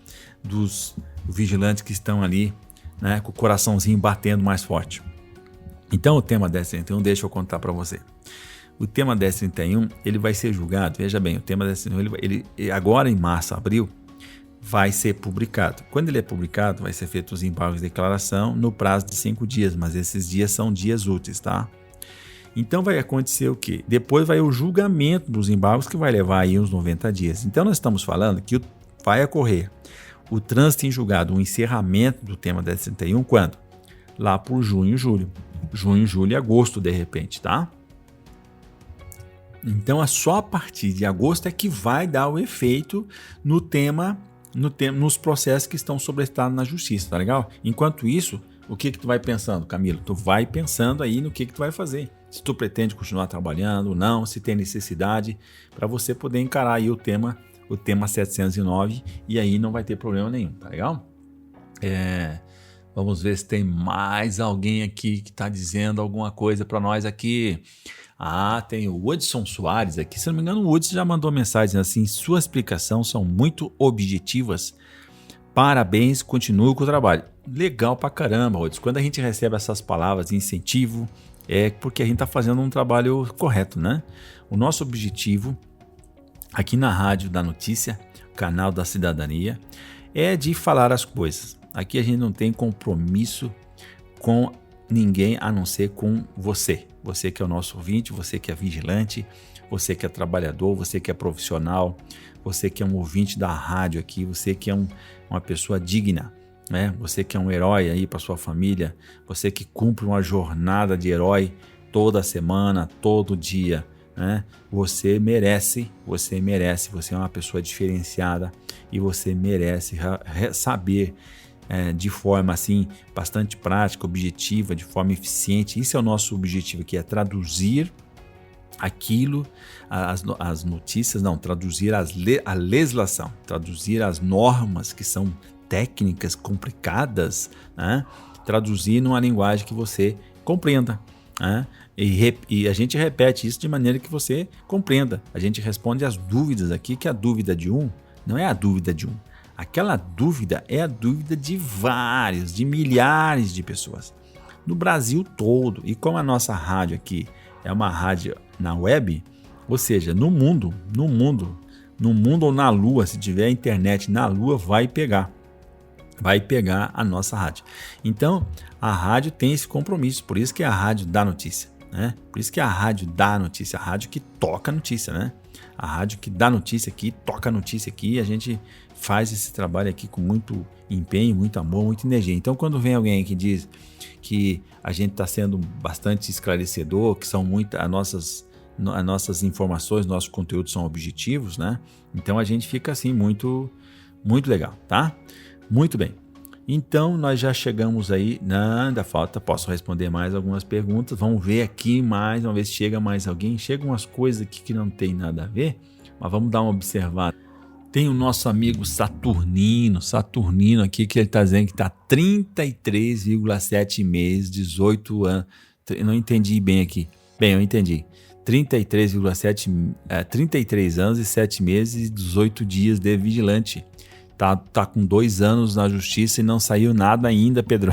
dos vigilantes que estão ali, né, com o coraçãozinho batendo mais forte. Então o tema 1031, deixa eu contar para você. O tema 1031, ele vai ser julgado, veja bem, o tema 1031, ele agora em março, abril, vai ser publicado. Quando ele é publicado, vai ser feito os embargos de declaração no prazo de 5 dias, mas esses dias são dias úteis, tá? Então vai acontecer o quê? Depois vai o julgamento dos embargos, que vai levar aí uns 90 dias. Então nós estamos falando que vai ocorrer o trânsito em julgado, o encerramento do tema 1031, quando? Lá por junho, julho e agosto, de repente, tá? Então, só a partir de agosto é que vai dar o efeito nos processos que estão sobrestados na justiça, tá legal? Enquanto isso, o que tu vai pensando, Camilo? Tu vai pensando aí no que tu vai fazer. Se tu pretende continuar trabalhando ou não, se tem necessidade, para você poder encarar aí o tema 709, e aí não vai ter problema nenhum, tá legal? Vamos ver se tem mais alguém aqui que está dizendo alguma coisa para nós aqui. Tem o Hudson Soares aqui. Se não me engano, o Hudson já mandou mensagem assim: sua explicação são muito objetivas. Parabéns, continue com o trabalho. Legal pra caramba, Hudson. Quando a gente recebe essas palavras de incentivo, é porque a gente está fazendo um trabalho correto, né? O nosso objetivo aqui na Rádio da Notícia, canal da Cidadania, é de falar as coisas. Aqui a gente não tem compromisso com ninguém a não ser com você. Você que é o nosso ouvinte, você que é vigilante, você que é trabalhador, você que é profissional, você que é um ouvinte da rádio aqui, você que é uma pessoa digna, né? Você que é um herói aí para sua família, você que cumpre uma jornada de herói toda semana, todo dia, né? Você merece, você é uma pessoa diferenciada e você merece saber de forma assim bastante prática, objetiva, de forma eficiente. Isso é o nosso objetivo aqui, é traduzir aquilo, as notícias, traduzir a legislação, traduzir as normas que são técnicas complicadas, né? Traduzir numa linguagem que você compreenda, né? E a gente repete isso de maneira que você compreenda. A gente responde as dúvidas aqui, que a dúvida de um não é a dúvida de um. Aquela dúvida é a dúvida de milhares de pessoas no Brasil todo. E como a nossa rádio aqui é uma rádio na web, ou seja, no mundo ou na Lua, se tiver internet na Lua, vai pegar a nossa rádio. Então, a rádio tem esse compromisso, por isso que é a rádio da notícia, né? Por isso que é a rádio da notícia, a rádio que toca a notícia, né? A rádio que dá notícia aqui, toca a notícia aqui, a gente faz esse trabalho aqui com muito empenho, muito amor, muita energia. Então, quando vem alguém que diz que a gente está sendo bastante esclarecedor, que são as nossas informações, nossos conteúdos são objetivos, né? Então, a gente fica assim muito, muito legal, tá? Muito bem. Então, nós já chegamos aí, ainda falta, posso responder mais algumas perguntas, vamos ver aqui mais, vamos ver se chega mais alguém. Chegam umas coisas aqui que não tem nada a ver, mas vamos dar uma observada. Tem o nosso amigo Saturnino aqui, que ele está dizendo que está 33,7 meses, 18 anos, não entendi bem aqui. Bem, eu entendi. 33 anos e 7 meses e 18 dias de vigilante. Tá com 2 anos na justiça e não saiu nada ainda, Pedro.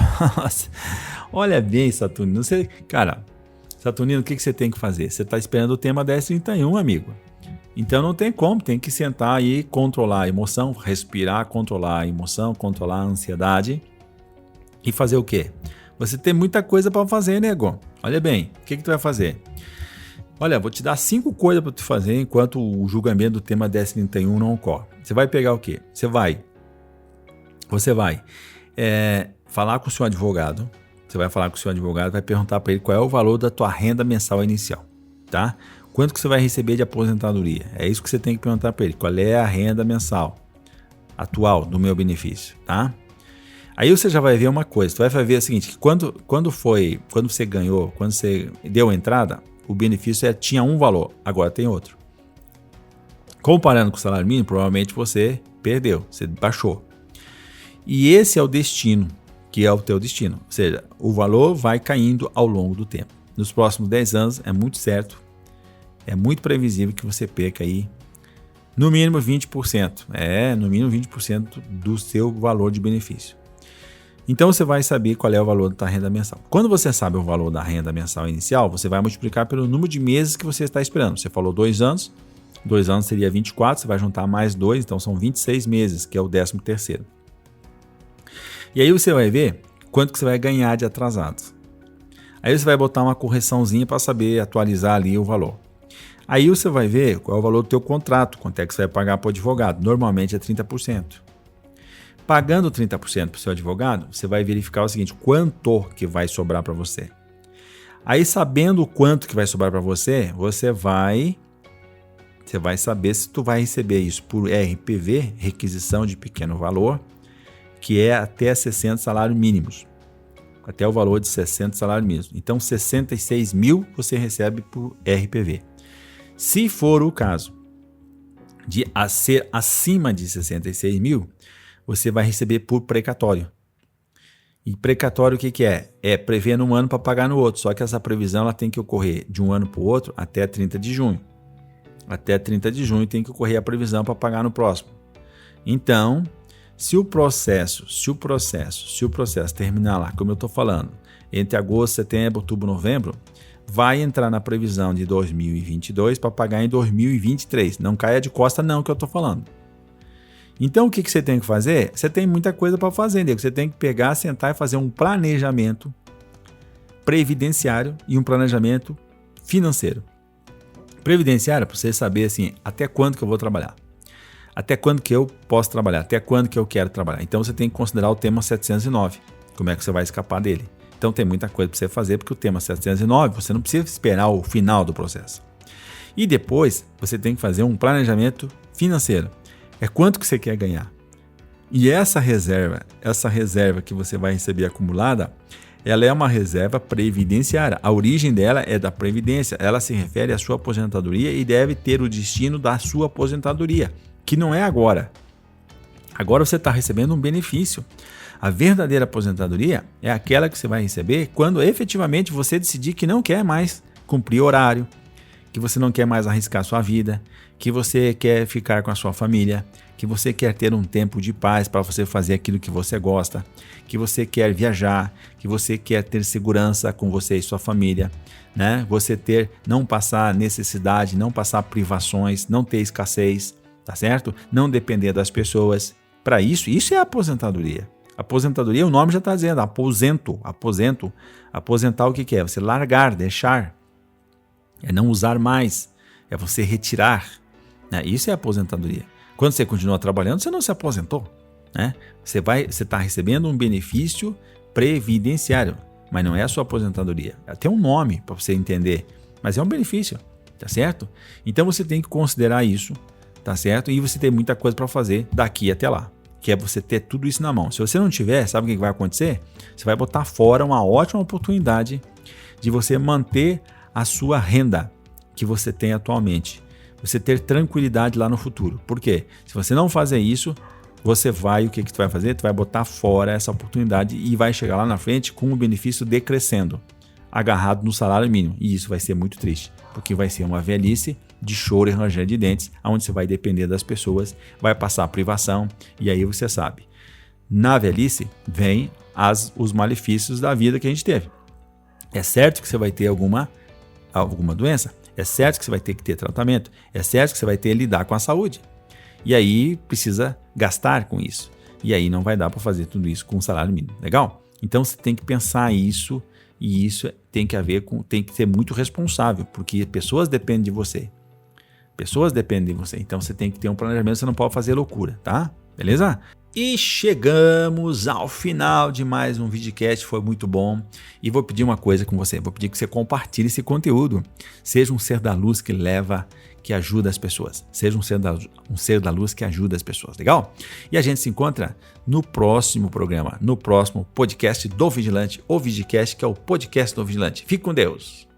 Olha bem, Saturnino. Saturnino, o que você tem que fazer? Você está esperando o tema 1031, amigo. Então não tem como, tem que sentar aí, controlar a emoção, respirar, controlar a emoção, controlar a ansiedade e fazer o quê? Você tem muita coisa para fazer, nego. Olha bem, o que tu vai fazer? Olha, vou te dar 5 coisas para tu fazer enquanto o julgamento do tema 1031 não ocorre. Você vai pegar o quê? Você vai você vai falar com o seu advogado. Você vai falar com o seu advogado, vai perguntar para ele qual é o valor da tua renda mensal inicial, tá? Quanto que você vai receber de aposentadoria? É isso que você tem que perguntar para ele. Qual é a renda mensal atual do meu benefício, tá? Aí você já vai ver uma coisa. Você vai ver o seguinte, que quando você ganhou, quando você deu a entrada, o benefício tinha um valor, agora tem outro. Comparando com o salário mínimo, provavelmente você perdeu, você baixou. E esse é o destino, que é o teu destino. Ou seja, o valor vai caindo ao longo do tempo. Nos próximos 10 anos é muito certo, é muito previsível que você perca aí no mínimo 20%. No mínimo 20% do seu valor de benefício. Então você vai saber qual é o valor da renda mensal. Quando você sabe o valor da renda mensal inicial, você vai multiplicar pelo número de meses que você está esperando. Você falou 2 anos, 2 anos seria 24, você vai juntar mais 2, então são 26 meses, que é o 13º. E aí você vai ver quanto que você vai ganhar de atrasados. Aí você vai botar uma correçãozinha para saber atualizar ali o valor. Aí você vai ver qual é o valor do teu contrato, quanto é que você vai pagar para o advogado. Normalmente é 30%. Pagando 30% para o seu advogado, você vai verificar o seguinte, quanto que vai sobrar para você. Aí sabendo o quanto que vai sobrar para você, você vai saber se tu vai receber isso por RPV, requisição de pequeno valor, que é até 60 salários mínimos. Até o valor de 60 salários mínimos. Então, 66 mil você recebe por RPV. Se for o caso de ser acima de 66 mil, você vai receber por precatório. E precatório o que é? É prever num ano para pagar no outro. Só que essa previsão ela tem que ocorrer de um ano para o outro até 30 de junho. Até 30 de junho tem que ocorrer a previsão para pagar no próximo. Então, se o processo terminar lá, como eu estou falando, entre agosto, setembro, outubro, novembro, vai entrar na previsão de 2022 para pagar em 2023. Não caia de costa não que eu estou falando. Então o que você tem que fazer? Você tem muita coisa para fazer, nego. Você tem que pegar, sentar e fazer um planejamento previdenciário e um planejamento financeiro. Previdenciário para você saber assim, até quando que eu vou trabalhar. Até quando que eu posso trabalhar? Até quando que eu quero trabalhar? Então você tem que considerar o tema 709. Como é que você vai escapar dele? Então tem muita coisa para você fazer, porque o tema 709 você não precisa esperar o final do processo. E depois você tem que fazer um planejamento financeiro. É quanto que você quer ganhar. E essa reserva que você vai receber acumulada, ela é uma reserva previdenciária. A origem dela é da previdência. Ela se refere à sua aposentadoria e deve ter o destino da sua aposentadoria, que não é agora. Agora você está recebendo um benefício. A verdadeira aposentadoria é aquela que você vai receber quando efetivamente você decidir que não quer mais cumprir horário, que você não quer mais arriscar sua vida, que você quer ficar com a sua família, que você quer ter um tempo de paz para você fazer aquilo que você gosta, que você quer viajar, que você quer ter segurança com você e sua família, né? Você não passar necessidade, não passar privações, não ter escassez, tá certo? Não depender das pessoas. Para isso é a aposentadoria. Aposentadoria, o nome já está dizendo, aposento. Aposentar o que é? Você largar, deixar. É não usar mais. É você retirar. Né? Isso é aposentadoria. Quando você continua trabalhando, você não se aposentou. Né? Você está recebendo um benefício previdenciário, mas não é a sua aposentadoria. Tem um nome para você entender, mas é um benefício, tá certo? Então você tem que considerar isso, tá certo? E você tem muita coisa para fazer daqui até lá, que é você ter tudo isso na mão. Se você não tiver, sabe o que vai acontecer? Você vai botar fora uma ótima oportunidade de você manter a sua renda que você tem atualmente. Você ter tranquilidade lá no futuro. Por quê? Se você não fazer isso, você vai, o que tu vai fazer? Tu vai botar fora essa oportunidade e vai chegar lá na frente com o benefício decrescendo, agarrado no salário mínimo. E isso vai ser muito triste, porque vai ser uma velhice de choro e ranger de dentes, onde você vai depender das pessoas, vai passar privação, e aí você sabe. Na velhice, vem os malefícios da vida que a gente teve. É certo que você vai ter alguma doença, é certo que você vai ter que ter tratamento, é certo que você vai ter que lidar com a saúde. E aí precisa gastar com isso. E aí não vai dar para fazer tudo isso com um salário mínimo. Legal? Então você tem que pensar isso, e isso tem que ser muito responsável, porque pessoas dependem de você. Pessoas dependem de você. Então você tem que ter um planejamento, você não pode fazer loucura, tá? Beleza? E chegamos ao final de mais um videocast, foi muito bom. E vou pedir uma coisa com você, vou pedir que você compartilhe esse conteúdo. Seja um ser da luz que ajuda as pessoas. Seja um ser da luz que ajuda as pessoas, legal? E a gente se encontra no próximo programa, no próximo podcast do Vigilante, o Vigicast, que é o podcast do Vigilante. Fique com Deus!